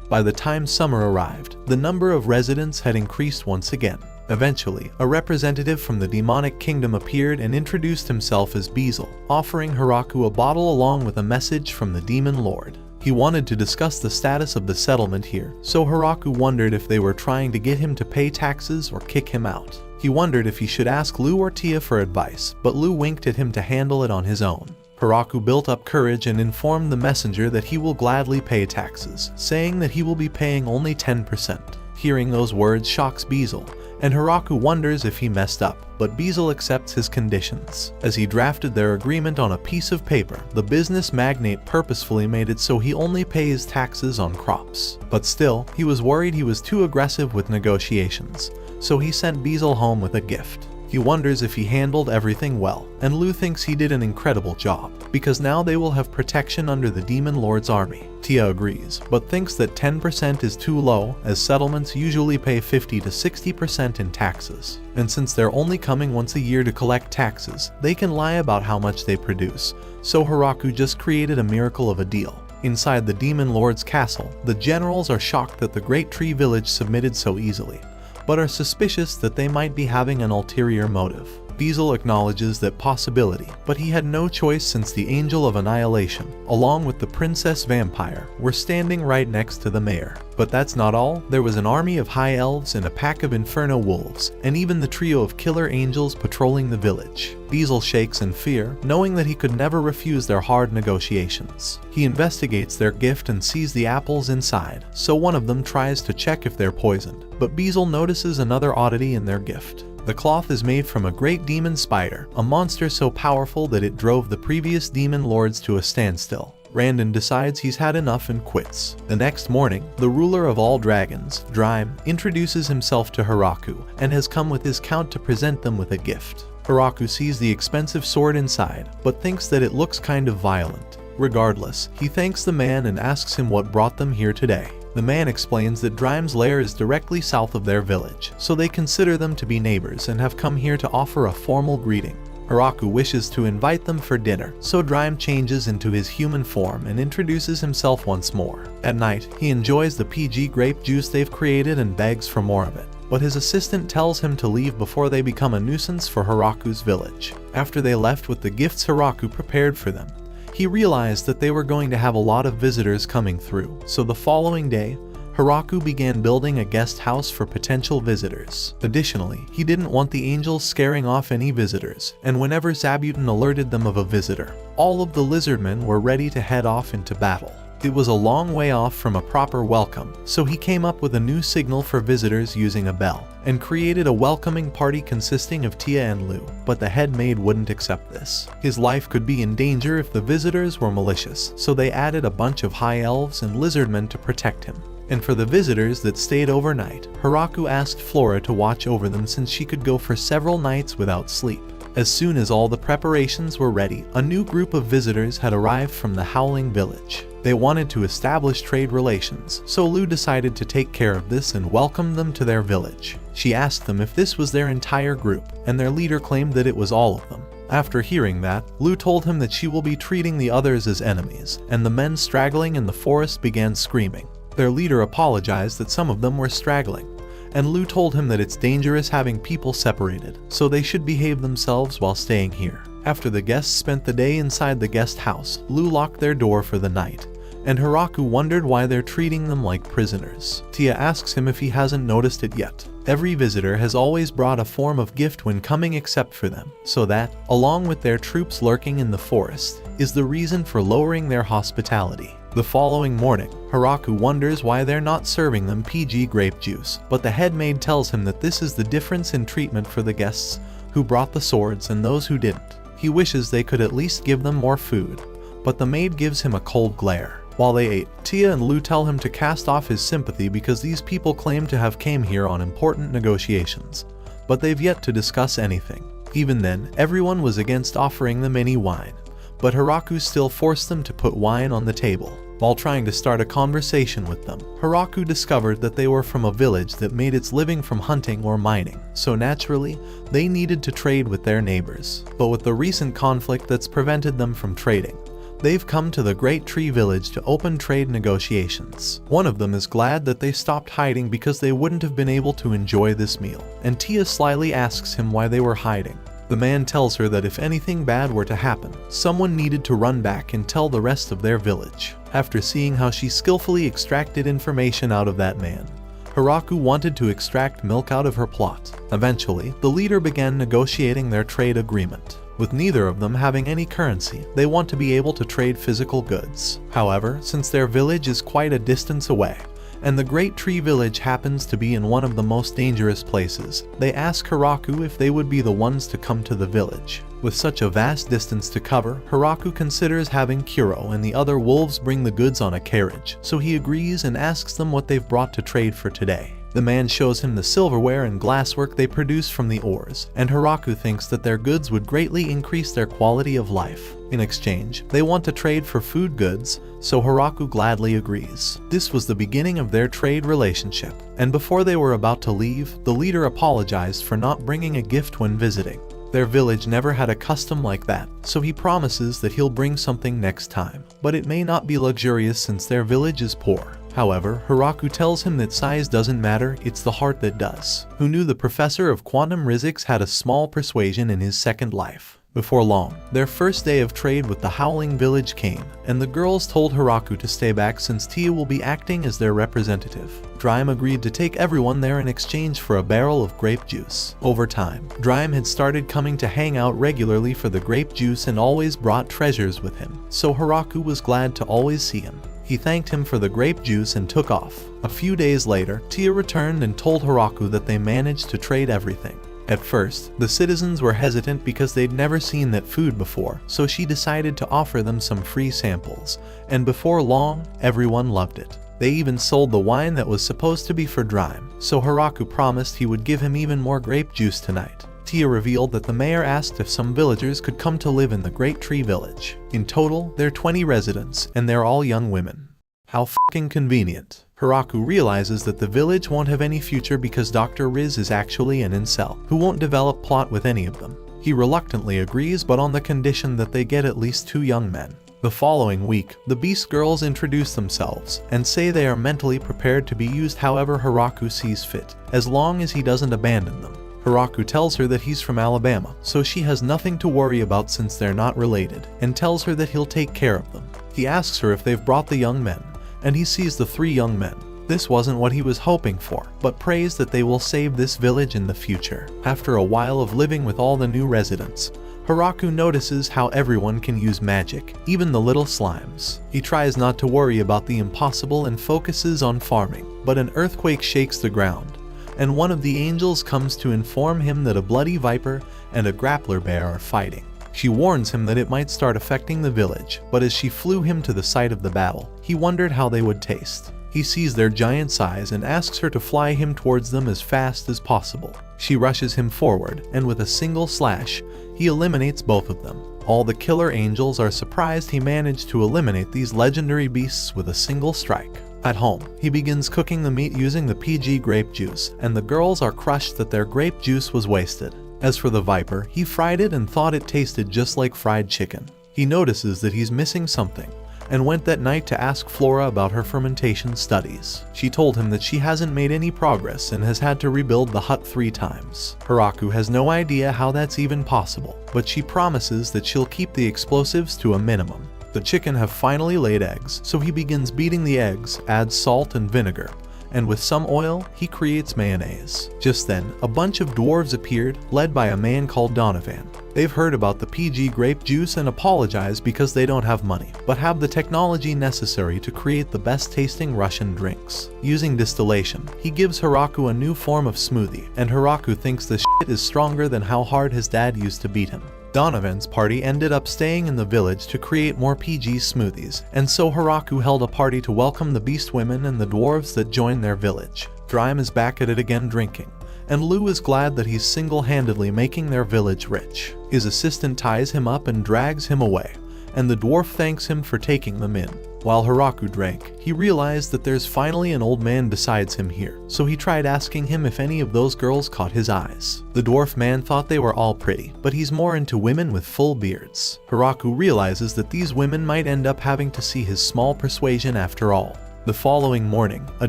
By the time summer arrived, the number of residents had increased once again. Eventually, a representative from the demonic kingdom appeared and introduced himself as Beazle, offering Hiraku a bottle along with a message from the demon lord. He wanted to discuss the status of the settlement here, so Hiraku wondered if they were trying to get him to pay taxes or kick him out. He wondered if he should ask Lou or Tia for advice, but Lou winked at him to handle it on his own. Hiraku built up courage and informed the messenger that he will gladly pay taxes, saying that he will be paying only 10%. Hearing those words shocks Beazle, and Hiraku wonders if he messed up, but Beazle accepts his conditions. As he drafted their agreement on a piece of paper, the business magnate purposefully made it so he only pays taxes on crops. But still, he was worried he was too aggressive with negotiations, so he sent Beazle home with a gift. He wonders if he handled everything well, and Lou thinks he did an incredible job, because now they will have protection under the Demon Lord's army. Tia agrees, but thinks that 10% is too low, as settlements usually pay 50 to 60% in taxes. And since they're only coming once a year to collect taxes, they can lie about how much they produce, so Hiraku just created a miracle of a deal. Inside the Demon Lord's castle, the generals are shocked that the Great Tree Village submitted so easily, but are suspicious that they might be having an ulterior motive. Beazle acknowledges that possibility, but he had no choice since the Angel of Annihilation, along with the Princess Vampire, were standing right next to the mayor. But that's not all. There was an army of high elves and a pack of inferno wolves, and even the trio of killer angels patrolling the village. Beazle shakes in fear, knowing that he could never refuse their hard negotiations. He investigates their gift and sees the apples inside, so one of them tries to check if they're poisoned, but Beazle notices another oddity in their gift. The cloth is made from a great demon spider, a monster so powerful that it drove the previous demon lords to a standstill. Randon decides he's had enough and quits. The next morning, the ruler of all dragons, Drime, introduces himself to Hiraku and has come with his count to present them with a gift. Hiraku sees the expensive sword inside, but thinks that it looks kind of violent. Regardless, he thanks the man and asks him what brought them here today. The man explains that Drime's lair is directly south of their village, so they consider them to be neighbors and have come here to offer a formal greeting. Hiraku wishes to invite them for dinner, so Drime changes into his human form and introduces himself once more. At night, he enjoys the PG grape juice they've created and begs for more of it, but his assistant tells him to leave before they become a nuisance for Hiraku's village. After they left with the gifts Hiraku prepared for them, he realized that they were going to have a lot of visitors coming through, so the following day, Hiraku began building a guest house for potential visitors. Additionally, he didn't want the angels scaring off any visitors, and whenever Zabuton alerted them of a visitor, all of the lizardmen were ready to head off into battle. It was a long way off from a proper welcome, so he came up with a new signal for visitors using a bell, and created a welcoming party consisting of Tia and Lu, but the head maid wouldn't accept this. His life could be in danger if the visitors were malicious, so they added a bunch of high elves and lizardmen to protect him. And for the visitors that stayed overnight, Hiraku asked Flora to watch over them since she could go for several nights without sleep. As soon as all the preparations were ready, a new group of visitors had arrived from the Howling Village. They wanted to establish trade relations, so Lu decided to take care of this and welcomed them to their village. She asked them if this was their entire group, and their leader claimed that it was all of them. After hearing that, Lu told him that she will be treating the others as enemies, and the men straggling in the forest began screaming. Their leader apologized that some of them were straggling, and Lu told him that it's dangerous having people separated, so they should behave themselves while staying here. After the guests spent the day inside the guest house, Lu locked their door for the night, and Hiraku wondered why they're treating them like prisoners. Tia asks him if he hasn't noticed it yet. Every visitor has always brought a form of gift when coming except for them, so that, along with their troops lurking in the forest, is the reason for lowering their hospitality. The following morning, Hiraku wonders why they're not serving them PG grape juice, but the head maid tells him that this is the difference in treatment for the guests who brought the swords and those who didn't. He wishes they could at least give them more food, but the maid gives him a cold glare. While they ate, Tia and Lu tell him to cast off his sympathy because these people claim to have came here on important negotiations, but they've yet to discuss anything. Even then, everyone was against offering them any wine, but Hiraku still forced them to put wine on the table. While trying to start a conversation with them, Hiraku discovered that they were from a village that made its living from hunting or mining, so naturally, they needed to trade with their neighbors. But with the recent conflict that's prevented them from trading, they've come to the Great Tree Village to open trade negotiations. One of them is glad that they stopped hiding because they wouldn't have been able to enjoy this meal, and Tia slyly asks him why they were hiding. The man tells her that if anything bad were to happen, someone needed to run back and tell the rest of their village. After seeing how she skillfully extracted information out of that man, Hiraku wanted to extract milk out of her plot. Eventually, the leader began negotiating their trade agreement. With neither of them having any currency, they want to be able to trade physical goods. However, since their village is quite a distance away, and the Great Tree Village happens to be in one of the most dangerous places, they ask Hiraku if they would be the ones to come to the village. With such a vast distance to cover, Hiraku considers having Kuro and the other wolves bring the goods on a carriage, so he agrees and asks them what they've brought to trade for today. The man shows him the silverware and glasswork they produce from the ores, and Hiraku thinks that their goods would greatly increase their quality of life. In exchange, they want to trade for food goods, so Hiraku gladly agrees. This was the beginning of their trade relationship, and before they were about to leave, the leader apologized for not bringing a gift when visiting. Their village never had a custom like that, so he promises that he'll bring something next time, but it may not be luxurious since their village is poor. However, Hiraku tells him that size doesn't matter, it's the heart that does. Who knew the professor of quantum physics had a small persuasion in his second life? Before long, their first day of trade with the Howling Village came, and the girls told Hiraku to stay back since Tia will be acting as their representative. Drime agreed to take everyone there in exchange for a barrel of grape juice. Over time, Drime had started coming to hang out regularly for the grape juice and always brought treasures with him, so Hiraku was glad to always see him. He thanked him for the grape juice and took off. A few days later, Tia returned and told Hiraku that they managed to trade everything. At first, the citizens were hesitant because they'd never seen that food before, so she decided to offer them some free samples, and before long, everyone loved it. They even sold the wine that was supposed to be for Drime, so Hiraku promised he would give him even more grape juice tonight. Tia revealed that the mayor asked if some villagers could come to live in the Great Tree Village. In total, there are 20 residents, and they're all young women. How fucking convenient. Hiraku realizes that the village won't have any future because Dr. Riz is actually an incel, who won't develop plot with any of them. He reluctantly agrees, but on the condition that they get at least 2 young men. The following week, the Beast Girls introduce themselves and say they are mentally prepared to be used however Hiraku sees fit, as long as he doesn't abandon them. Hiraku tells her that he's from Alabama, so she has nothing to worry about since they're not related, and tells her that he'll take care of them. He asks her if they've brought the young men, and he sees the 3 young men. This wasn't what he was hoping for, but prays that they will save this village in the future. After a while of living with all the new residents, Hiraku notices how everyone can use magic, even the little slimes. He tries not to worry about the impossible and focuses on farming, but an earthquake shakes the ground, and one of the angels comes to inform him that a bloody viper and a grappler bear are fighting. She warns him that it might start affecting the village, but as she flew him to the site of the battle, he wondered how they would taste. He sees their giant size and asks her to fly him towards them as fast as possible. She rushes him forward, and with a single slash, he eliminates both of them. All the killer angels are surprised he managed to eliminate these legendary beasts with a single strike. At home, he begins cooking the meat using the PG grape juice, and the girls are crushed that their grape juice was wasted. As for the viper, he fried it and thought it tasted just like fried chicken. He notices that he's missing something, and went that night to ask Flora about her fermentation studies. She told him that she hasn't made any progress and has had to rebuild the hut 3 times. Hiraku has no idea how that's even possible, but she promises that she'll keep the explosives to a minimum. The chicken have finally laid eggs, so he begins beating the eggs, adds salt and vinegar, and with some oil, he creates mayonnaise. Just then, a bunch of dwarves appeared, led by a man called Donovan. They've heard about the PG grape juice and apologize because they don't have money, but have the technology necessary to create the best tasting Russian drinks. Using distillation, he gives Hiraku a new form of smoothie, and Hiraku thinks the shit is stronger than how hard his dad used to beat him. Donovan's party ended up staying in the village to create more PG smoothies, and so Hiraku held a party to welcome the beast women and the dwarves that joined their village. Drime is back at it again drinking, and Lou is glad that he's single-handedly making their village rich. His assistant ties him up and drags him away, and the dwarf thanks him for taking them in. While Hiraku drank, he realized that there's finally an old man besides him here, so he tried asking him if any of those girls caught his eyes. The dwarf man thought they were all pretty, but he's more into women with full beards. Hiraku realizes that these women might end up having to see his small persuasion after all. The following morning, a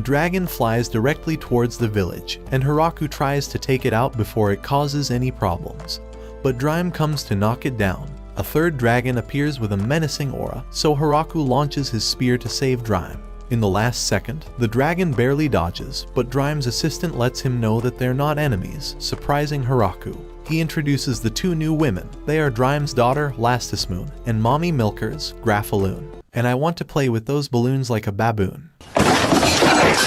dragon flies directly towards the village, and Hiraku tries to take it out before it causes any problems, but Drime comes to knock it down. A 3rd dragon appears with a menacing aura, so Hiraku launches his spear to save Drime. In the last second, the dragon barely dodges, but Drime's assistant lets him know that they're not enemies, surprising Hiraku. He introduces the 2 new women. They are Drime's daughter, Lastismoon, and Mommy Milker's, Graphaloon. And I want to play with those balloons like a baboon.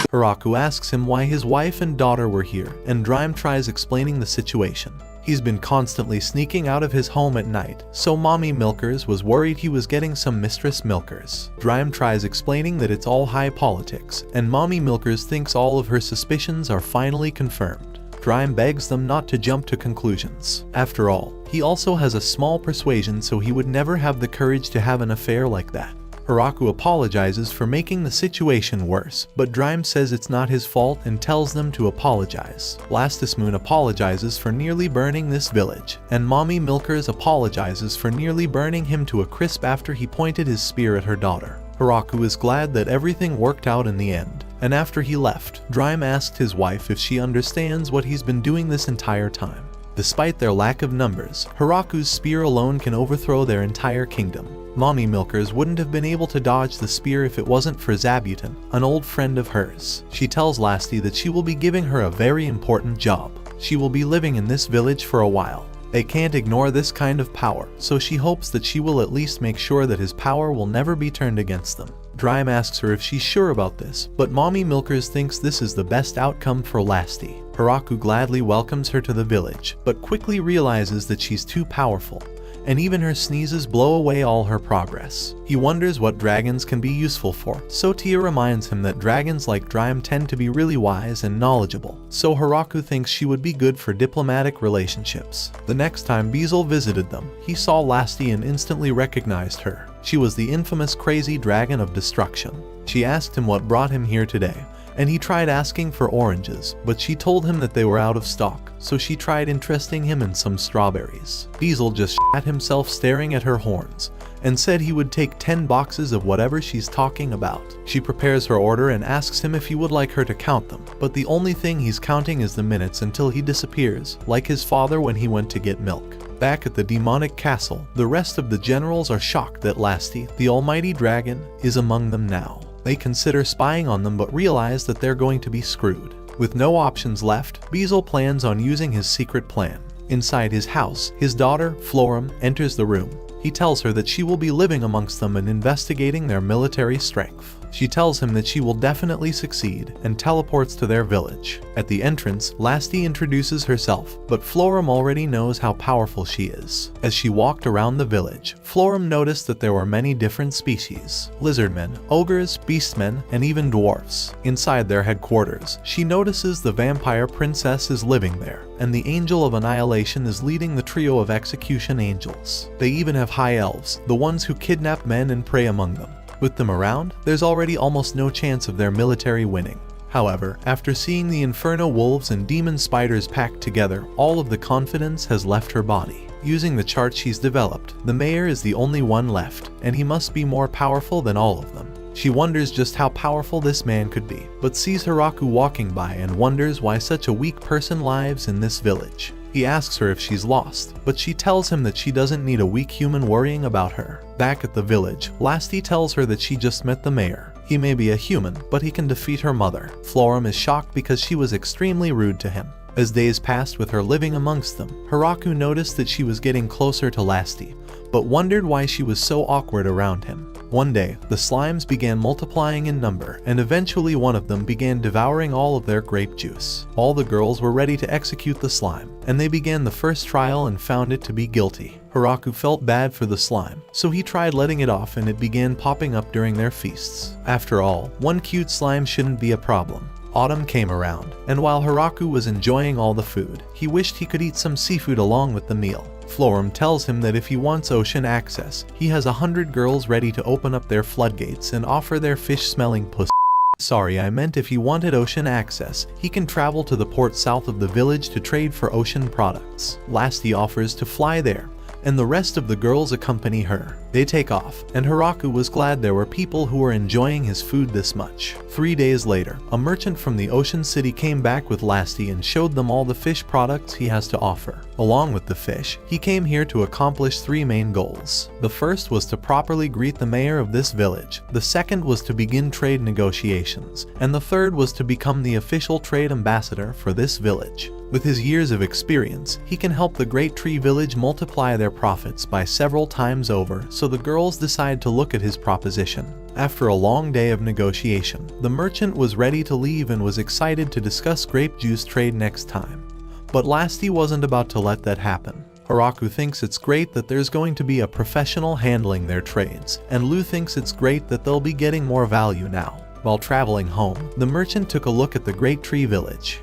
Hiraku asks him why his wife and daughter were here, and Drime tries explaining the situation. He's been constantly sneaking out of his home at night, so Mommy Milkers was worried he was getting some Mistress Milkers. Drime tries explaining that it's all high politics, and Mommy Milkers thinks all of her suspicions are finally confirmed. Drime begs them not to jump to conclusions. After all, he also has a small persuasion, so he would never have the courage to have an affair like that. Hiraku apologizes for making the situation worse, but Drime says it's not his fault and tells them to apologize. Lastismoon apologizes for nearly burning this village, and Mommy Milkers apologizes for nearly burning him to a crisp after he pointed his spear at her daughter. Hiraku is glad that everything worked out in the end, and after he left, Drime asked his wife if she understands what he's been doing this entire time. Despite their lack of numbers, Hiraku's spear alone can overthrow their entire kingdom. Mommy Milkers wouldn't have been able to dodge the spear if it wasn't for Zabuton, an old friend of hers. She tells Lasty that she will be giving her a very important job. She will be living in this village for a while. They can't ignore this kind of power, so she hopes that she will at least make sure that his power will never be turned against them. Drime asks her if she's sure about this, but Mommy Milkers thinks this is the best outcome for Lasty. Hiraku gladly welcomes her to the village, but quickly realizes that she's too powerful, and even her sneezes blow away all her progress. He wonders what dragons can be useful for, so Tia reminds him that dragons like Dream tend to be really wise and knowledgeable, so Hiraku thinks she would be good for diplomatic relationships. The next time Beezle visited them, he saw Lasty and instantly recognized her. She was the infamous crazy dragon of destruction. She asked him what brought him here today, and he tried asking for oranges, but she told him that they were out of stock, so she tried interesting him in some strawberries. Beezle just shat himself staring at her horns, and said he would take 10 boxes of whatever she's talking about. She prepares her order and asks him if he would like her to count them, but the only thing he's counting is the minutes until he disappears, like his father when he went to get milk. Back at the demonic castle, the rest of the generals are shocked that Lasty, the almighty dragon, is among them now. They consider spying on them but realize that they're going to be screwed. With no options left, Beezle plans on using his secret plan. Inside his house, his daughter, Florum, enters the room. He tells her that she will be living amongst them and investigating their military strength. She tells him that she will definitely succeed and teleports to their village. At the entrance, Lasty introduces herself, but Florum already knows how powerful she is. As she walked around the village, Florum noticed that there were many different species: lizardmen, ogres, beastmen, and even dwarfs. Inside their headquarters, she notices the vampire princess is living there, and the angel of annihilation is leading the trio of execution angels. They even have high elves, the ones who kidnap men and prey among them. With them around, there's already almost no chance of their military winning. However, after seeing the inferno wolves and demon spiders packed together, all of the confidence has left her body. Using the chart she's developed, the mayor is the only one left, and he must be more powerful than all of them. She wonders just how powerful this man could be, but sees Hiraku walking by and wonders why such a weak person lives in this village. He asks her if she's lost, but she tells him that she doesn't need a weak human worrying about her. Back at the village, Lasty tells her that she just met the mayor. He may be a human, but he can defeat her mother. Florum is shocked because she was extremely rude to him. As days passed with her living amongst them, Hiraku noticed that she was getting closer to Lasty, but wondered why she was so awkward around him. One day, the slimes began multiplying in number, and eventually one of them began devouring all of their grape juice. All the girls were ready to execute the slime, and they began the first trial and found it to be guilty. Hiraku felt bad for the slime, so he tried letting it off and it began popping up during their feasts. After all, one cute slime shouldn't be a problem. Autumn came around, and while Hiraku was enjoying all the food, he wished he could eat some seafood along with the meal. Florum tells him that if he wants ocean access, he has 100 girls ready to open up their floodgates and offer their fish-smelling pussy. Sorry, I meant if he wanted ocean access, he can travel to the port south of the village to trade for ocean products. Lasty offers to fly there, and the rest of the girls accompany her. They take off, and Hiraku was glad there were people who were enjoying his food this much. 3 days later, a merchant from the ocean city came back with Lasty and showed them all the fish products he has to offer. Along with the fish, he came here to accomplish 3 main goals. The first was to properly greet the mayor of this village, the second was to begin trade negotiations, and the third was to become the official trade ambassador for this village. With his years of experience, he can help the Great Tree Village multiply their profits by several times over, so the girls decide to look at his proposition. After a long day of negotiation, the merchant was ready to leave and was excited to discuss grape juice trade next time. But Lasty wasn't about to let that happen. Hiraku thinks it's great that there's going to be a professional handling their trades, and Lu thinks it's great that they'll be getting more value now. While traveling home, the merchant took a look at the Great Tree Village.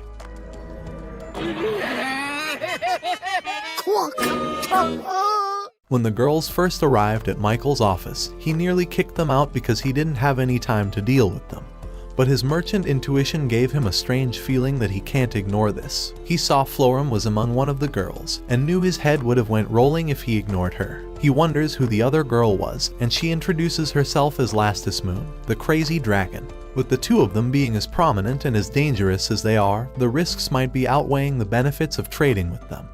When the girls first arrived at Michael's office, he nearly kicked them out because he didn't have any time to deal with them. But his merchant intuition gave him a strange feeling that he can't ignore this. He saw Florum was among one of the girls, and knew his head would have went rolling if he ignored her. He wonders who the other girl was, and she introduces herself as Lastus Moon, the crazy dragon. With the two of them being as prominent and as dangerous as they are, the risks might be outweighing the benefits of trading with them.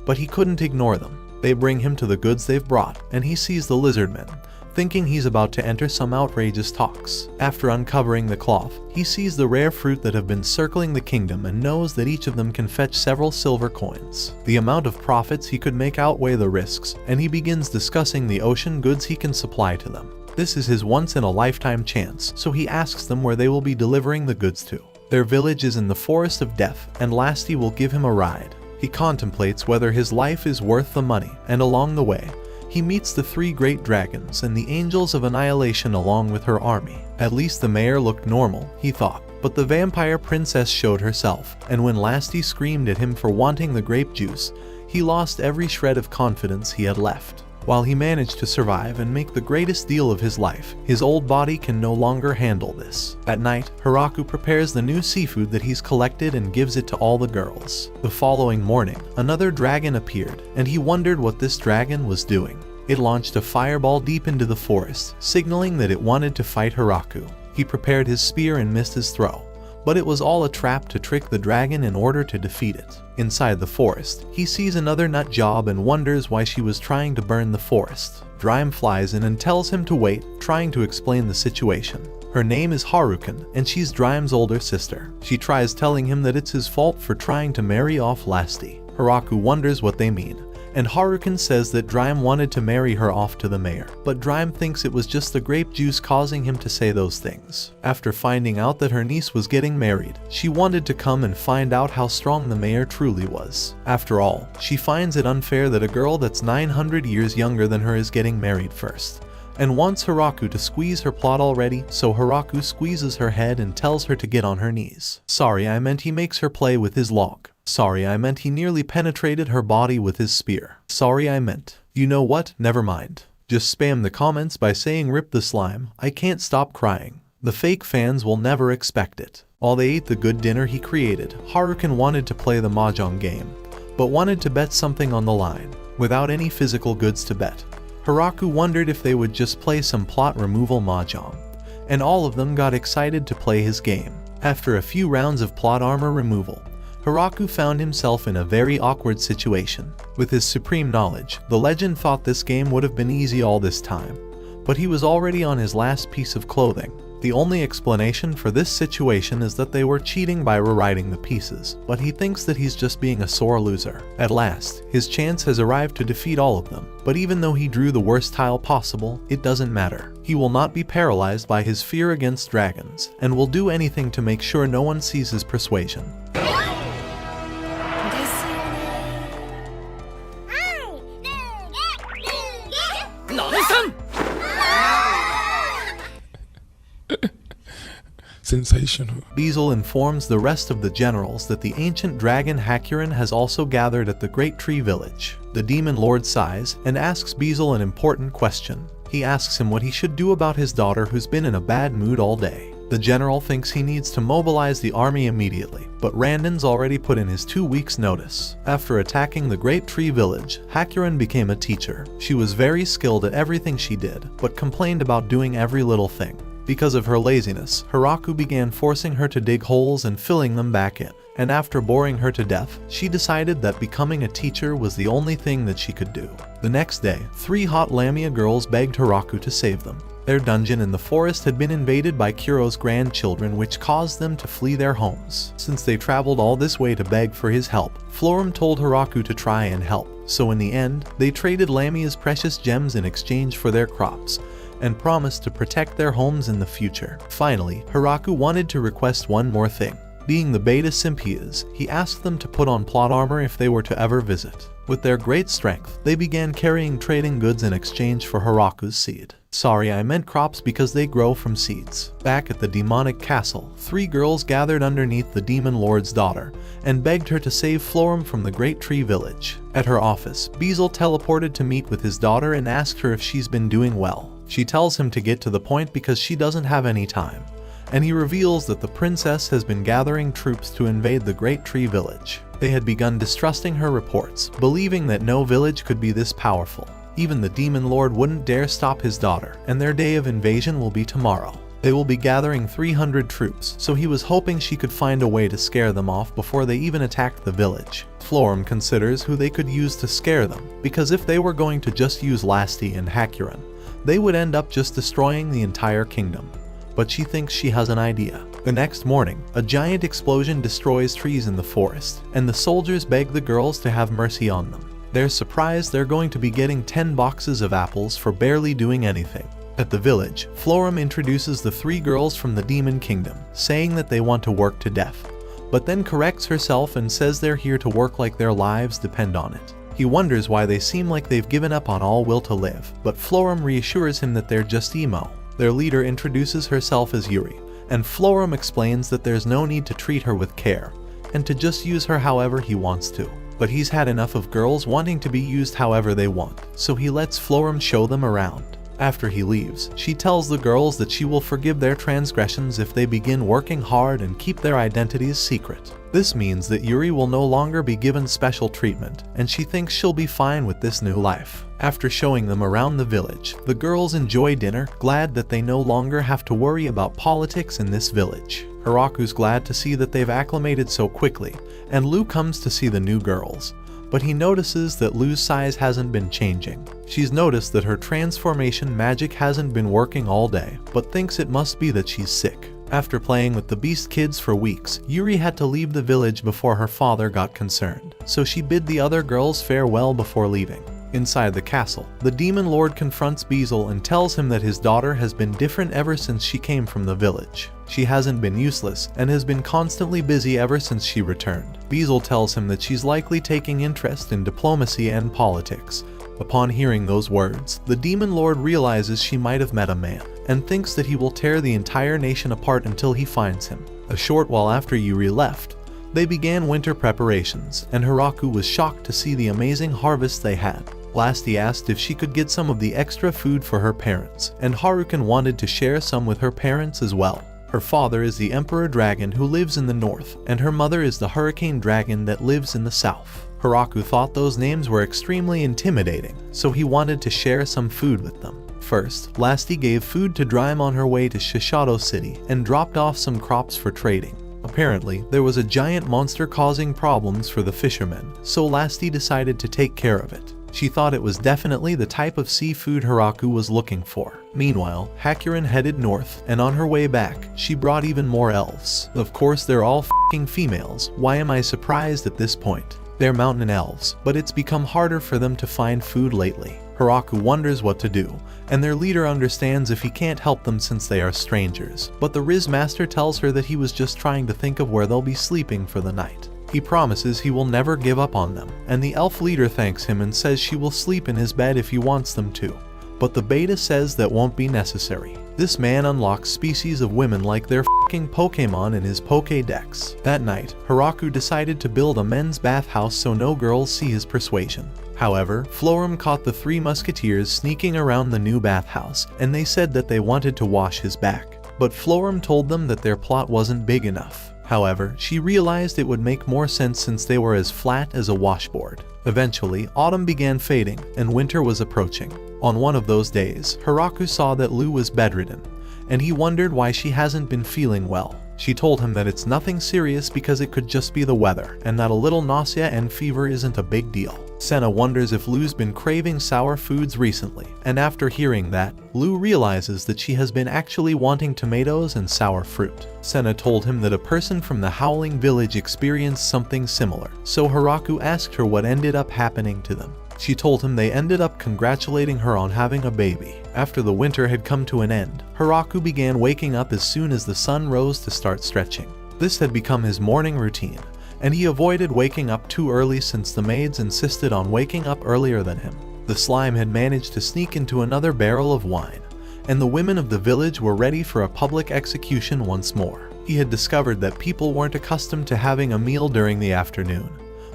But he couldn't ignore them. They bring him to the goods they've brought, and he sees the lizardmen, thinking he's about to enter some outrageous talks. After uncovering the cloth, he sees the rare fruit that have been circling the kingdom and knows that each of them can fetch several silver coins. The amount of profits he could make outweigh the risks, and he begins discussing the ocean goods he can supply to them. This is his once-in-a-lifetime chance, so he asks them where they will be delivering the goods to. Their village is in the Forest of Death, and Lasty will give him a ride. He contemplates whether his life is worth the money, and along the way, He meets the 3 great dragons and the angels of annihilation along with her army. At least the mayor looked normal, he thought. But the vampire princess showed herself, and when Lasty screamed at him for wanting the grape juice, he lost every shred of confidence he had left. While he managed to survive and make the greatest deal of his life, his old body can no longer handle this. At night, Hiraku prepares the new seafood that he's collected and gives it to all the girls. The following morning, another dragon appeared, and he wondered what this dragon was doing. It launched a fireball deep into the forest, signaling that it wanted to fight Hiraku. He prepared his spear and missed his throw, but it was all a trap to trick the dragon in order to defeat it. Inside the forest, he sees another nut job and wonders why she was trying to burn the forest. Drime flies in and tells him to wait, trying to explain the situation. Her name is Harukan, and she's Drime's older sister. She tries telling him that it's his fault for trying to marry off Lasty. Hiraku wonders what they mean, and Harukan says that Drime wanted to marry her off to the mayor, but Drime thinks it was just the grape juice causing him to say those things. After finding out that her niece was getting married, she wanted to come and find out how strong the mayor truly was. After all, she finds it unfair that a girl that's 900 years younger than her is getting married first, and wants Hiraku to squeeze her plot already, so Hiraku squeezes her head and tells her to get on her knees. Sorry, I meant he makes her play with his log. Sorry, I meant he nearly penetrated her body with his spear. Sorry, I meant. You know what? Never mind. Just spam the comments by saying rip the slime. I can't stop crying. The fake fans will never expect it. While they ate the good dinner he created, Harukan wanted to play the mahjong game, but wanted to bet something on the line, without any physical goods to bet. Hiraku wondered if they would just play some plot removal mahjong, and all of them got excited to play his game. After a few rounds of plot armor removal, Hiraku found himself in a very awkward situation. With his supreme knowledge, the legend thought this game would have been easy all this time, but he was already on his last piece of clothing. The only explanation for this situation is that they were cheating by rewriting the pieces, but he thinks that he's just being a sore loser. At last, his chance has arrived to defeat all of them, but even though he drew the worst tile possible, it doesn't matter. He will not be paralyzed by his fear against dragons, and will do anything to make sure no one sees his persuasion. Sensational. Beezle informs the rest of the generals that the ancient dragon Harem has also gathered at the Great Tree Village. The demon lord sighs and asks Beezle an important question. He asks him what he should do about his daughter who's been in a bad mood all day. The general thinks he needs to mobilize the army immediately, but Randon's already put in his 2 weeks notice. After attacking the Great Tree Village, Harem became a teacher. She was very skilled at everything she did, but complained about doing every little thing. Because of her laziness, Hiraku began forcing her to dig holes and filling them back in, and after boring her to death, she decided that becoming a teacher was the only thing that she could do. The next day, 3 hot Lamia girls begged Hiraku to save them. Their dungeon in the forest had been invaded by Kuro's grandchildren, which caused them to flee their homes. Since they traveled all this way to beg for his help, Florum told Hiraku to try and help. So in the end, they traded Lamia's precious gems in exchange for their crops, and promised to protect their homes in the future. Finally, Hiraku wanted to request one more thing. Being the beta simp he is, he asked them to put on plot armor if they were to ever visit. With their great strength, they began carrying trading goods in exchange for Hiraku's seed. Sorry, I meant crops because they grow from seeds. Back at the demonic castle, 3 girls gathered underneath the demon lord's daughter and begged her to save Florum from the Great Tree Village. At her office, Beezle teleported to meet with his daughter and asked her if she's been doing well. She tells him to get to the point because she doesn't have any time, and he reveals that the princess has been gathering troops to invade the Great Tree Village. They had begun distrusting her reports, believing that no village could be this powerful. Even the demon lord wouldn't dare stop his daughter, and their day of invasion will be tomorrow. They will be gathering 300 troops, so he was hoping she could find a way to scare them off before they even attacked the village. Florum considers who they could use to scare them, because if they were going to just use Lasty and Harem, they would end up just destroying the entire kingdom. But she thinks she has an idea. The next morning, a giant explosion destroys trees in the forest, and the soldiers beg the girls to have mercy on them. They're surprised they're going to be getting 10 boxes of apples for barely doing anything. At the village, Florum introduces the 3 girls from the Demon Kingdom, saying that they want to work to death, but then corrects herself and says they're here to work like their lives depend on it. He wonders why they seem like they've given up on all will to live, but Florum reassures him that they're just emo. Their leader introduces herself as Yuri, and Florum explains that there's no need to treat her with care, and to just use her however he wants to. But he's had enough of girls wanting to be used however they want, so he lets Florum show them around. After he leaves, she tells the girls that she will forgive their transgressions if they begin working hard and keep their identities secret. This means that Yuri will no longer be given special treatment, and she thinks she'll be fine with this new life. After showing them around the village, the girls enjoy dinner, glad that they no longer have to worry about politics in this village. Hiraku's glad to see that they've acclimated so quickly, and Lou comes to see the new girls. But he notices that Lou's size hasn't been changing. She's noticed that her transformation magic hasn't been working all day, but thinks it must be that she's sick. After playing with the Beast Kids for weeks, Yuri had to leave the village before her father got concerned, so she bid the other girls farewell before leaving. Inside the castle, the Demon Lord confronts Beazle and tells him that his daughter has been different ever since she came from the village. She hasn't been useless and has been constantly busy ever since she returned. Beazle tells him that she's likely taking interest in diplomacy and politics. Upon hearing those words, the Demon Lord realizes she might have met a man, and thinks that he will tear the entire nation apart until he finds him. A short while after Yuri left, they began winter preparations, and Hiraku was shocked to see the amazing harvest they had. Last he asked if she could get some of the extra food for her parents, and Harukan wanted to share some with her parents as well. Her father is the Emperor Dragon who lives in the north, and her mother is the Hurricane Dragon that lives in the south. Hiraku thought those names were extremely intimidating, so he wanted to share some food with them. First, Lasty gave food to Drime on her way to Shishido City and dropped off some crops for trading. Apparently, there was a giant monster causing problems for the fishermen, so Lasty decided to take care of it. She thought it was definitely the type of seafood Hiraku was looking for. Meanwhile, Hakurin headed north, and on her way back, she brought even more elves. Of course, they're all f***ing females. Why am I surprised at this point? They're mountain elves, but it's become harder for them to find food lately. Hiraku wonders what to do, and their leader understands if he can't help them since they are strangers. But the Riz Master tells her that he was just trying to think of where they'll be sleeping for the night. He promises he will never give up on them, and the elf leader thanks him and says she will sleep in his bed if he wants them to. But the beta says that won't be necessary. This man unlocks species of women like their f***ing Pokemon in his Pokédex. That night, Hiraku decided to build a men's bathhouse so no girls see his persuasion. However, Florum caught the three musketeers sneaking around the new bathhouse, and they said that they wanted to wash his back. But Florum told them that their plot wasn't big enough. However, she realized it would make more sense since they were as flat as a washboard. Eventually, autumn began fading, and winter was approaching. On one of those days, Hiraku saw that Lou was bedridden, and he wondered why she hasn't been feeling well. She told him that it's nothing serious because it could just be the weather, and that a little nausea and fever isn't a big deal. Senna wonders if Lou's been craving sour foods recently, and after hearing that, Lou realizes that she has been actually wanting tomatoes and sour fruit. Senna told him that a person from the Howling Village experienced something similar, so Hiraku asked her what ended up happening to them. She told him they ended up congratulating her on having a baby. After the winter had come to an end, Hiraku began waking up as soon as the sun rose to start stretching. This had become his morning routine, and he avoided waking up too early since the maids insisted on waking up earlier than him. The slime had managed to sneak into another barrel of wine, and the women of the village were ready for a public execution once more. He had discovered that people weren't accustomed to having a meal during the afternoon,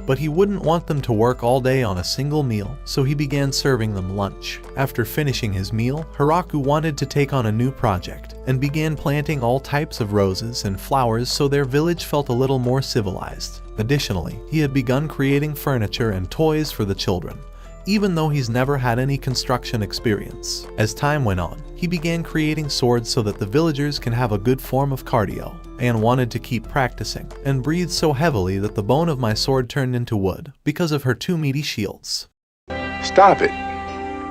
but he wouldn't want them to work all day on a single meal, so he began serving them lunch. After finishing his meal, Hiraku wanted to take on a new project, and began planting all types of roses and flowers so their village felt a little more civilized. Additionally, he had begun creating furniture and toys for the children, even though he's never had any construction experience. As time went on, he began creating swords so that the villagers can have a good form of cardio. Anne wanted to keep practicing, and breathed so heavily that the bone of my sword turned into wood, because of her two meaty shields. Stop it.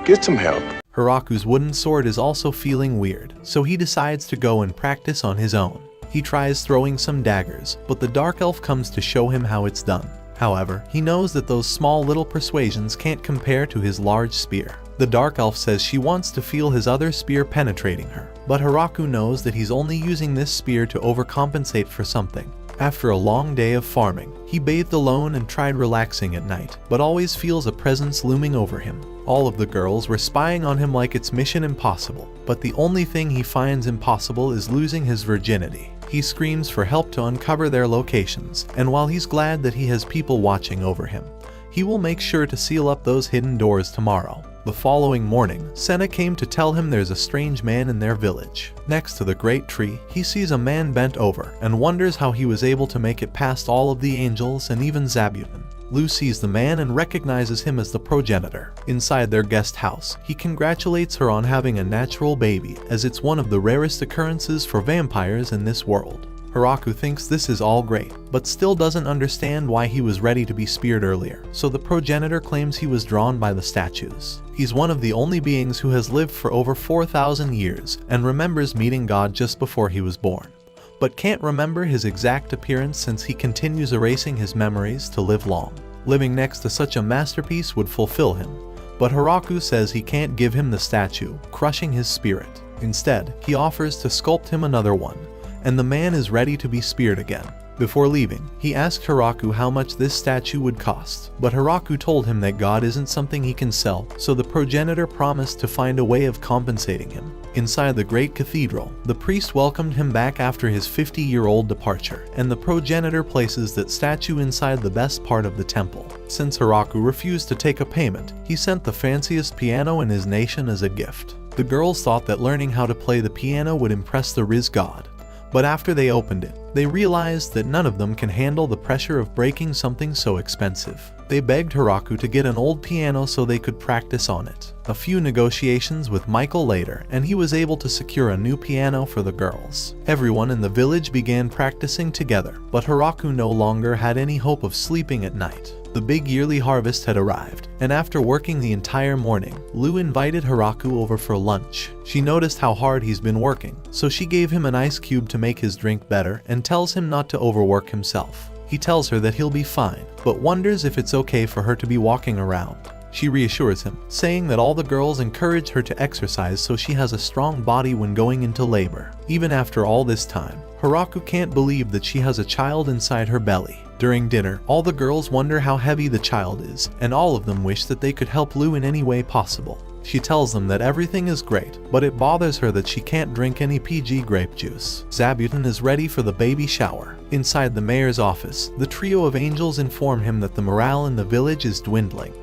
Get some help. Hiraku's wooden sword is also feeling weird, so he decides to go and practice on his own. He tries throwing some daggers, but the dark elf comes to show him how it's done. However, he knows that those small little persuasions can't compare to his large spear. The dark elf says she wants to feel his other spear penetrating her, but Hiraku knows that he's only using this spear to overcompensate for something. After a long day of farming, he bathed alone and tried relaxing at night, but always feels a presence looming over him. All of the girls were spying on him like it's mission impossible, but the only thing he finds impossible is losing his virginity. He screams for help to uncover their locations, and while he's glad that he has people watching over him, he will make sure to seal up those hidden doors tomorrow. The following morning, Senna came to tell him there's a strange man in their village. Next to the great tree, he sees a man bent over and wonders how he was able to make it past all of the angels and even Zabuton. Lou sees the man and recognizes him as the progenitor. Inside their guest house, he congratulates her on having a natural baby, as it's one of the rarest occurrences for vampires in this world. Hiraku thinks this is all great, but still doesn't understand why he was ready to be speared earlier, so the progenitor claims he was drawn by the statues. He's one of the only beings who has lived for over 4,000 years and remembers meeting God just before he was born, but can't remember his exact appearance since he continues erasing his memories to live long. Living next to such a masterpiece would fulfill him, but Hiraku says he can't give him the statue, crushing his spirit. Instead, he offers to sculpt him another one, and the man is ready to be speared again. Before leaving, he asked Hiraku how much this statue would cost, but Hiraku told him that God isn't something he can sell, so the progenitor promised to find a way of compensating him. Inside the great cathedral, the priest welcomed him back after his 50-year-old departure, and the progenitor places that statue inside the best part of the temple. Since Hiraku refused to take a payment, he sent the fanciest piano in his nation as a gift. The girls thought that learning how to play the piano would impress the Riz god, but after they opened it, they realized that none of them can handle the pressure of breaking something so expensive. They begged Hiraku to get an old piano so they could practice on it. A few negotiations with Michael later, and he was able to secure a new piano for the girls. Everyone in the village began practicing together, but Hiraku no longer had any hope of sleeping at night. The big yearly harvest had arrived, and after working the entire morning, Lou invited Hiraku over for lunch. She noticed how hard he's been working, so she gave him an ice cube to make his drink better and tells him not to overwork himself. He tells her that he'll be fine, but wonders if it's okay for her to be walking around. She reassures him, saying that all the girls encourage her to exercise so she has a strong body when going into labor. Even after all this time, Hiraku can't believe that she has a child inside her belly. During dinner, all the girls wonder how heavy the child is, and all of them wish that they could help Lou in any way possible. She tells them that everything is great, but it bothers her that she can't drink any PG grape juice. Zabuton is ready for the baby shower. Inside the mayor's office, the trio of angels inform him that the morale in the village is dwindling,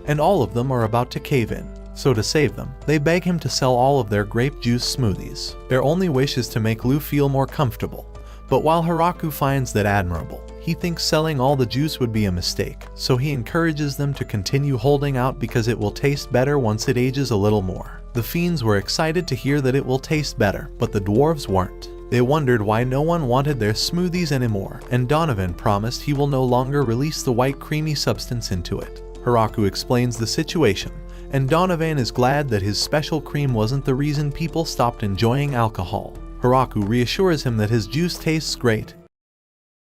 and all of them are about to cave in. So to save them, they beg him to sell all of their grape juice smoothies. Their only wish is to make Lou feel more comfortable, but while Hiraku finds that admirable, he thinks selling all the juice would be a mistake, so he encourages them to continue holding out because it will taste better once it ages a little more. The fiends were excited to hear that it will taste better, but the dwarves weren't. They wondered why no one wanted their smoothies anymore, and Donovan promised he will no longer release the white creamy substance into it. Hiraku explains the situation, and Donovan is glad that his special cream wasn't the reason people stopped enjoying alcohol. Hiraku reassures him that his juice tastes great,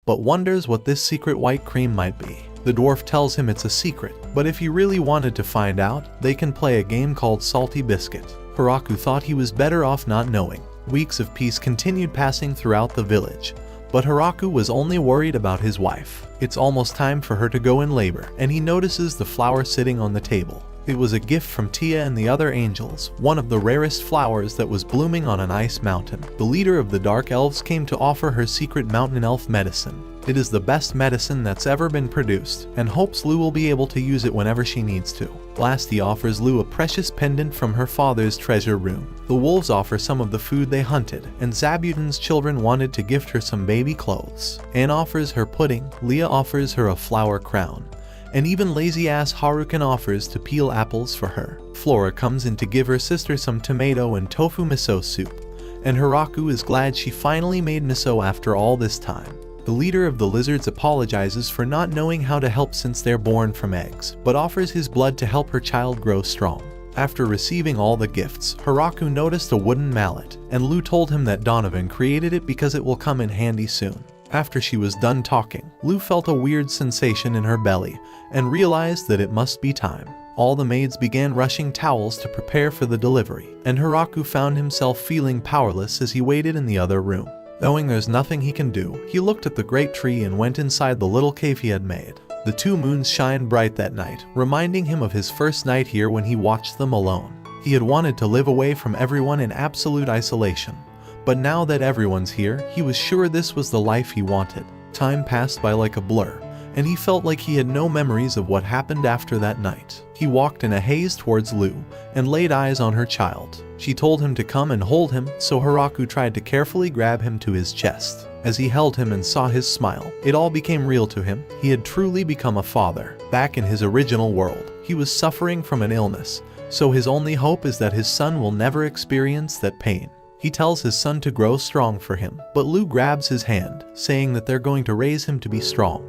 but wonders what this secret white cream might be. The dwarf tells him it's a secret, but if he really wanted to find out, they can play a game called Salty Biscuit. Hiraku thought he was better off not knowing. Weeks of peace continued passing throughout the village, but Hiraku was only worried about his wife. It's almost time for her to go in labor, and he notices the flower sitting on the table. It was a gift from Tia and the other angels, one of the rarest flowers that was blooming on an ice mountain. The leader of the Dark Elves came to offer her secret mountain elf medicine. It is the best medicine that's ever been produced, and hopes Lou will be able to use it whenever she needs to. Last, he offers Lou a precious pendant from her father's treasure room. The wolves offer some of the food they hunted, and Zabuton's children wanted to gift her some baby clothes. Anne offers her pudding, Leah offers her a flower crown, and even lazy-ass Harukan offers to peel apples for her. Flora comes in to give her sister some tomato and tofu miso soup, and Hiraku is glad she finally made miso after all this time. The leader of the lizards apologizes for not knowing how to help since they're born from eggs, but offers his blood to help her child grow strong. After receiving all the gifts, Hiraku noticed a wooden mallet, and Lou told him that Donovan created it because it will come in handy soon. After she was done talking, Lou felt a weird sensation in her belly and realized that it must be time. All the maids began rushing towels to prepare for the delivery, and Hiraku found himself feeling powerless as he waited in the other room. Knowing there's nothing he can do, he looked at the great tree and went inside the little cave he had made. The 2 moons shined bright that night, reminding him of his first night here when he watched them alone. He had wanted to live away from everyone in absolute isolation. But now that everyone's here, he was sure this was the life he wanted. Time passed by like a blur, and he felt like he had no memories of what happened after that night. He walked in a haze towards Lu, and laid eyes on her child. She told him to come and hold him, so Hiraku tried to carefully grab him to his chest. As he held him and saw his smile, it all became real to him. He had truly become a father. Back in his original world, he was suffering from an illness, so his only hope is that his son will never experience that pain. He tells his son to grow strong for him, but Lu grabs his hand, saying that they're going to raise him to be strong.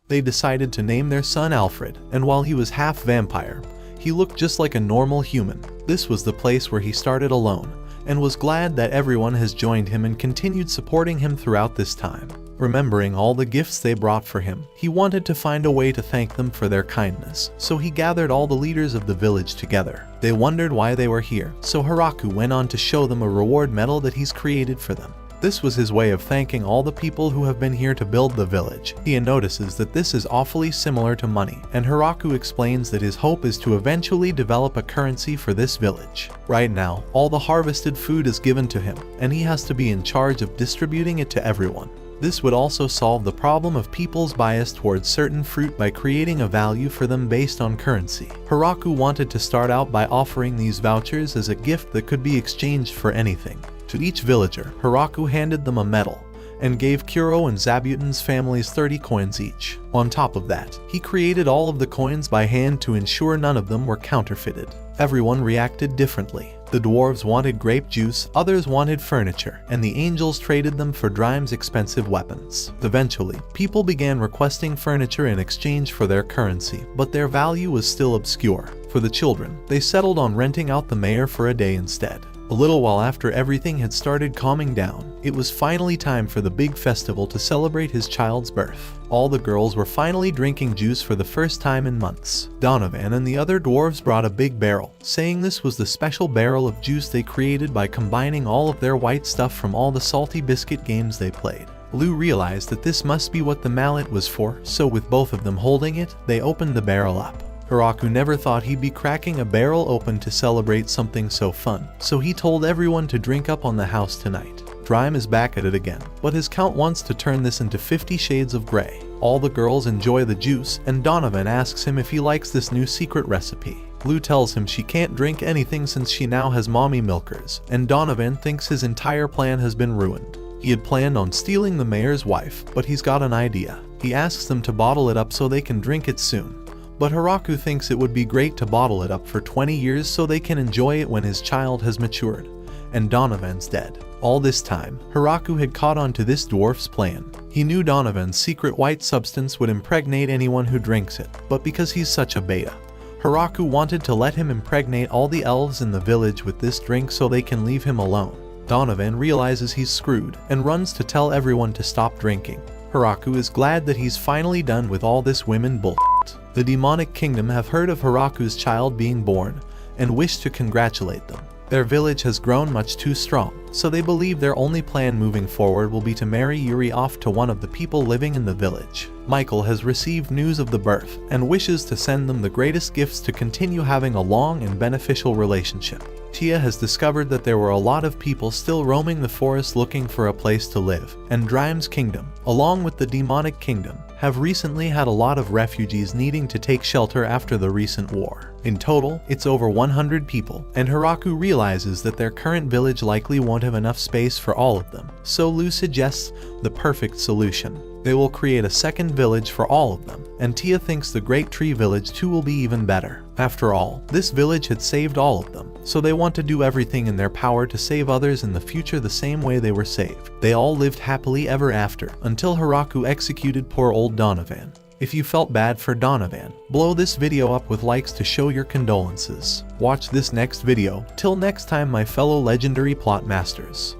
They decided to name their son Alfred, and while he was half vampire, he looked just like a normal human. This was the place where he started alone, and was glad that everyone has joined him and continued supporting him throughout this time. Remembering all the gifts they brought for him, he wanted to find a way to thank them for their kindness, so he gathered all the leaders of the village together. They wondered why they were here, so Hiraku went on to show them a reward medal that he's created for them. This was his way of thanking all the people who have been here to build the village. He notices that this is awfully similar to money, and Hiraku explains that his hope is to eventually develop a currency for this village. Right now, all the harvested food is given to him, and he has to be in charge of distributing it to everyone. This would also solve the problem of people's bias towards certain fruit by creating a value for them based on currency. Hiraku wanted to start out by offering these vouchers as a gift that could be exchanged for anything. To each villager, Hiraku handed them a medal, and gave Kuro and Zabuton's families 30 coins each. On top of that, he created all of the coins by hand to ensure none of them were counterfeited. Everyone reacted differently. The dwarves wanted grape juice, others wanted furniture, and the angels traded them for Drime's expensive weapons. Eventually, people began requesting furniture in exchange for their currency, but their value was still obscure. For the children, they settled on renting out the mayor for a day instead. A little while after everything had started calming down, it was finally time for the big festival to celebrate his child's birth. All the girls were finally drinking juice for the first time in months. Donovan and the other dwarves brought a big barrel, saying this was the special barrel of juice they created by combining all of their white stuff from all the salty biscuit games they played. Lou realized that this must be what the mallet was for, so with both of them holding it, they opened the barrel up. Hiraku never thought he'd be cracking a barrel open to celebrate something so fun, so he told everyone to drink up on the house tonight. Drime is back at it again, but his count wants to turn this into 50 Shades of Grey. All the girls enjoy the juice, and Donovan asks him if he likes this new secret recipe. Lou tells him she can't drink anything since she now has mommy milkers, and Donovan thinks his entire plan has been ruined. He had planned on stealing the mayor's wife, but he's got an idea. He asks them to bottle it up so they can drink it soon. But Hiraku thinks it would be great to bottle it up for 20 years so they can enjoy it when his child has matured, and Donovan's dead. All this time, Hiraku had caught on to this dwarf's plan. He knew Donovan's secret white substance would impregnate anyone who drinks it, but because he's such a beta, Hiraku wanted to let him impregnate all the elves in the village with this drink so they can leave him alone. Donovan realizes he's screwed and runs to tell everyone to stop drinking. Hiraku is glad that he's finally done with all this women bullshit. The demonic kingdom have heard of Hiraku's child being born and wish to congratulate them. Their village has grown much too strong, so they believe their only plan moving forward will be to marry Yuri off to one of the people living in the village. Michael has received news of the birth and wishes to send them the greatest gifts to continue having a long and beneficial relationship. Tia has discovered that there were a lot of people still roaming the forest looking for a place to live, and Drime's kingdom, along with the demonic kingdom, have recently had a lot of refugees needing to take shelter after the recent war. In total, it's over 100 people, and Hiraku realizes that their current village likely won't have enough space for all of them, so Lou suggests the perfect solution. They will create a second village for all of them, and Tia thinks the Great Tree Village too will be even better. After all, this village had saved all of them, so they want to do everything in their power to save others in the future the same way they were saved. They all lived happily ever after, until Hiraku executed poor old Donovan. If you felt bad for Donovan, blow this video up with likes to show your condolences. Watch this next video. Till next time, my fellow legendary plot masters.